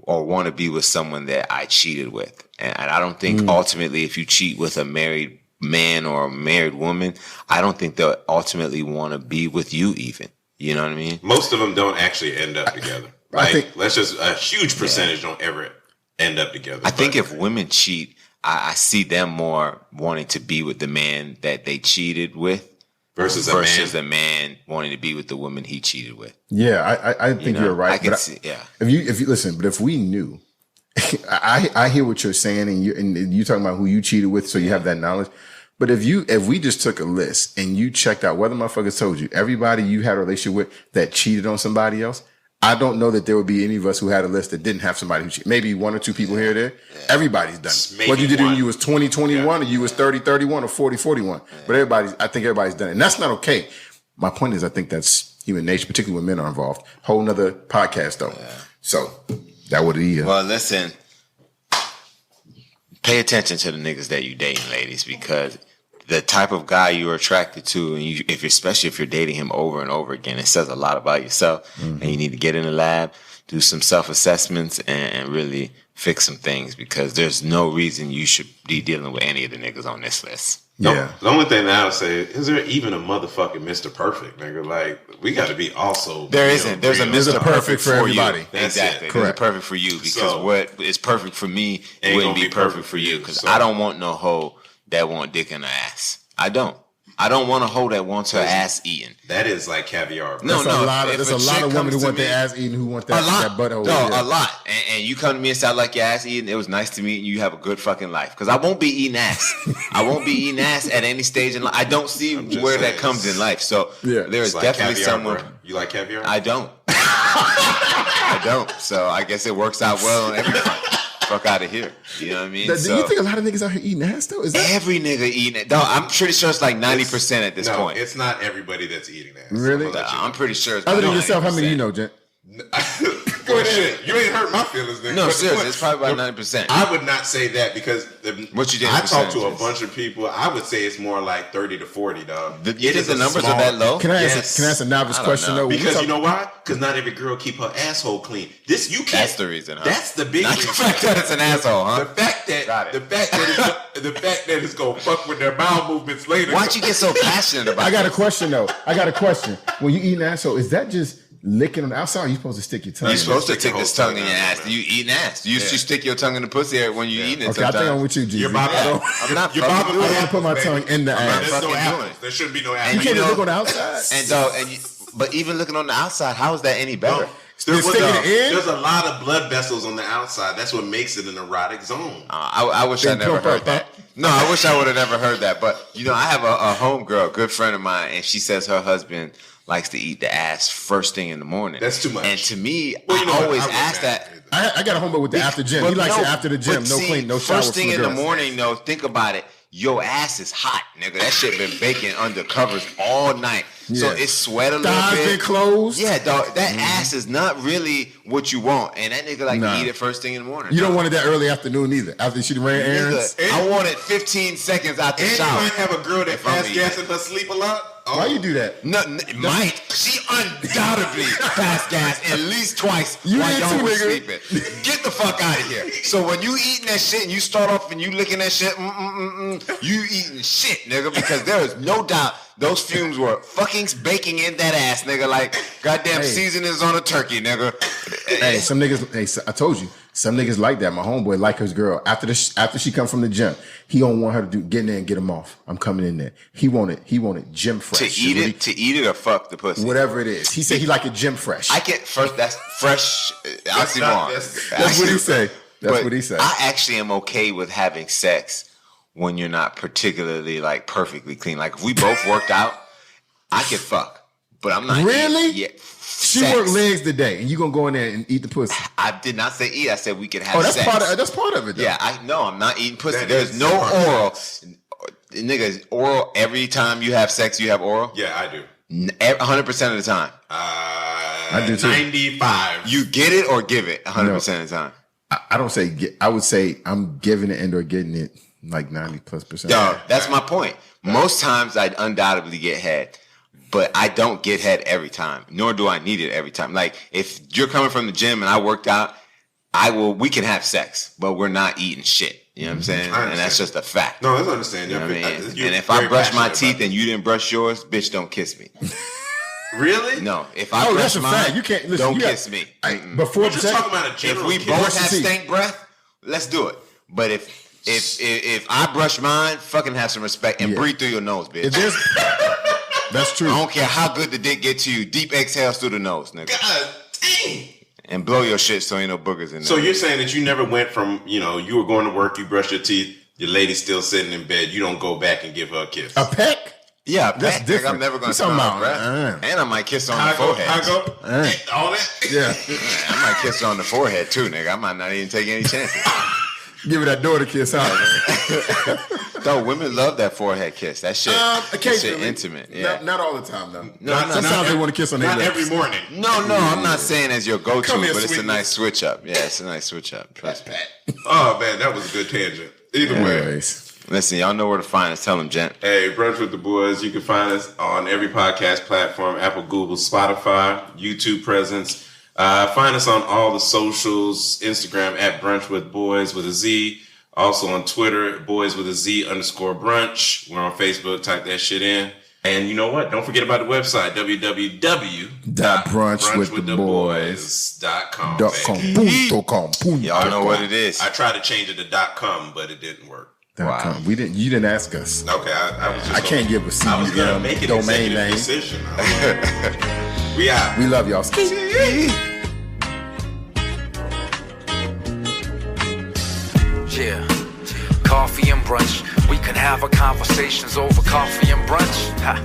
or want to be with someone that I cheated with. And I don't think ultimately if you cheat with a married man or a married woman, I don't think they'll ultimately want to be with you even. You know what I mean? Most of them don't actually end up together. I think a huge percentage don't ever end up together. I think if women cheat, I see them more wanting to be with the man that they cheated with versus the man wanting to be with the woman he cheated with. Yeah, I think you're right. I can see, yeah. If you listen, but if we knew, I hear what you're saying, and you talking about who you cheated with, so you have that knowledge. But if we just took a list and you checked out whether motherfuckers told you everybody you had a relationship with that cheated on somebody else, I don't know that there would be any of us who had a list that didn't have somebody who cheated. Maybe one or two people here or there. Yeah. Everybody's done it. Whether you did it when you was 20, 21, or you was 30, 31, or 40, 41. Yeah. But I think everybody's done it. And that's not okay. My point is, I think that's human nature, particularly when men are involved. Whole nother podcast though. Yeah. So that would be. Well, listen, pay attention to the niggas that you dating, ladies, because the type of guy you're attracted to, and especially if you're dating him over and over again, it says a lot about yourself. And you need to get in the lab, do some self-assessments, and really fix some things, because there's no reason you should be dealing with any of the niggas on this list. Yeah. The only thing that I would say is there even a motherfucking Mr. Perfect, nigga? Like, we got to be also. There isn't. There's a Mr. Perfect for everybody. Exactly. There's a perfect for you, because what is perfect for me wouldn't be perfect for you. Because I don't want no hoe that want dick in her ass. I don't want a hoe that wants her ass eaten. That is like caviar. Bro. There's a lot of women who want their ass eaten, who want that butthole. No, a lot. And you come to me and say, I like your ass eaten. It was nice to meet you. You have a good fucking life. Because I won't be eating ass. I won't be eting ass at any stage in life. I don't see where that comes in life. So there is definitely caviar, someone. Bro. You like caviar? I don't. I don't. So I guess it works out well on every front. Fuck out of here. You know what I mean? Do you think a lot of niggas out here eating ass though? Is that every nigga eating it? No, I'm pretty sure it's like 90% at this point. It's not everybody that's eating ass. Really? I'm pretty sure it's other than yourself, how many you know, Gent? Go ahead. You ain't hurt my feelings, nigga. No, seriously, it's probably about 90%. I would not say that, because what you did. I talked to a bunch of people. I would say it's more like 30 to 40, dog. You think the numbers are that low? Can I ask a novice question though? Because you know why? Because not every girl keep her asshole clean. You can't. That's the reason. Huh? That's the big reason. The fact that it's an asshole, huh? The fact that it's gonna fuck with their bowel movements later. Why'd you get so passionate about? I got a question though. When you eat an asshole, is that just licking on the outside, or are you supposed to stick your tongue? You're supposed to stick this tongue in your ass. You eating ass. You stick your tongue in the pussy when you eating it. Okay, I think I'm with you, Jeezy. I'm not. I want to put my tongue in the ass. There's no apples. There shouldn't be no apples. You can't just look on the outside. But even looking on the outside, how is that any better? There's a lot of blood vessels on the outside. That's what makes it an erotic zone. I wish I never heard that. No, I wish I would have never heard that. But I have a homegirl, good friend of mine, and she says her husband likes to eat the ass first thing in the morning. That's too much. And to me, I always ask that. I got a homeboy with the after gym. He likes it after the gym. No clean, no shower. First thing in the morning, though, think about it. Your ass is hot, nigga. That shit been baking under covers all night. Yeah. So it's sweat a little bit. Thighs been closed. Yeah, dog. That ass is not really what you want. And that nigga like to eat it first thing in the morning. You don't want it that early afternoon either. After she ran errands. I want it 15 seconds out the shower. You might have a girl that fast gas in her sleep a lot. Why you do that? No, Mike, she undoubtedly passed gas at least twice You while did y'all too, was nigga. sleeping. Get the fuck out of here. So when you eating that shit and you start off and you licking that shit, you eating shit, nigga, because there is no doubt those fumes were fucking baking in that ass, nigga, like goddamn seasonings on a turkey, nigga. Hey, some niggas. Hey, I told you, some niggas like that. My homeboy like his girl after she come from the gym. He don't want her to get in there and get him off. I'm coming in there. He wanted gym fresh. To eat it or fuck the pussy. Whatever it is. He said he like it gym fresh. I get first. That's fresh. Oxymoron. That's what he say. That's what he said. I actually am okay with having sex when you're not particularly like perfectly clean. Like if we both worked out, I could fuck, but I'm not. Really? Yeah. She worked legs today, and you gonna go in there and eat the pussy? I did not say eat. I said we could have that's sex. That's part of it, though. Yeah, I know. I'm not eating pussy. That There's is no part oral. Nigga, oral every time you have sex, you have oral? Yeah, I do. 100% of the time. I do too. 95. You get it or give it 100% of the time. I don't say get. I would say I'm giving it and or getting it like 90+%. Yo, that's my point. Most times I undoubtedly get head, but I don't get head every time, nor do I need it every time. Like if you're coming from the gym and I worked out, we can have sex, but we're not eating shit. You know what I'm saying? And that's just a fact. No, that's understand. You know what I mean? And if I brush my teeth and you didn't brush yours, bitch, don't kiss me. Really? No. If I brush that's a mine, fact. You can't listen. don't kiss me. Before We're just talking about a If general we kiss. both have teeth. stank breath, let's do it. But if I brush mine, fucking have some respect and breathe through your nose, bitch. That's true. I don't care how good the dick get to you. Deep exhales through the nose, nigga. God dang. And blow your shit so ain't no boogers in there. So you're saying that you never went from, you were going to work, you brush your teeth, your lady's still sitting in bed, you don't go back and give her a kiss. A peck? yeah, That's peck, different. Nigga, I'm never gonna You smell talking her about, breath. And I might kiss her on How the forehead. All that? Yeah. I might kiss her on the forehead too, nigga. I might not even take any chances. Give her that daughter kiss, huh? Though women love that forehead kiss. That shit, that shit Occasionally. intimate. Yeah. Not all the time, though. Not they want to kiss on their Not lips. every morning. No, I'm not saying as your go-to, Come here, but it's a sweetie. nice switch up. Yeah, it's a nice switch up. Trust me. Oh, man, that was a good tangent. Either way. Anyways. Listen, y'all know where to find us. Tell them, Gent. Hey, Brunch with the Boys. You can find us on every podcast platform, Apple, Google, Spotify, YouTube presence. Find us on all the socials, Instagram at Brunch with Boys with a Z. Also on Twitter, Boys with a Z _brunch. We're on Facebook. Type that shit in. And you know what? Don't forget about the website, www.brunchwiththeboys.com. Y'all know what it is. I tried to change it to .com, but it didn't work. Wow. You didn't ask us. Okay, I was just I can't give a I was gonna make it domain executive name. decision. We out. We love y'all. Yeah, coffee and brunch. We could have our conversations over coffee and brunch. Ha.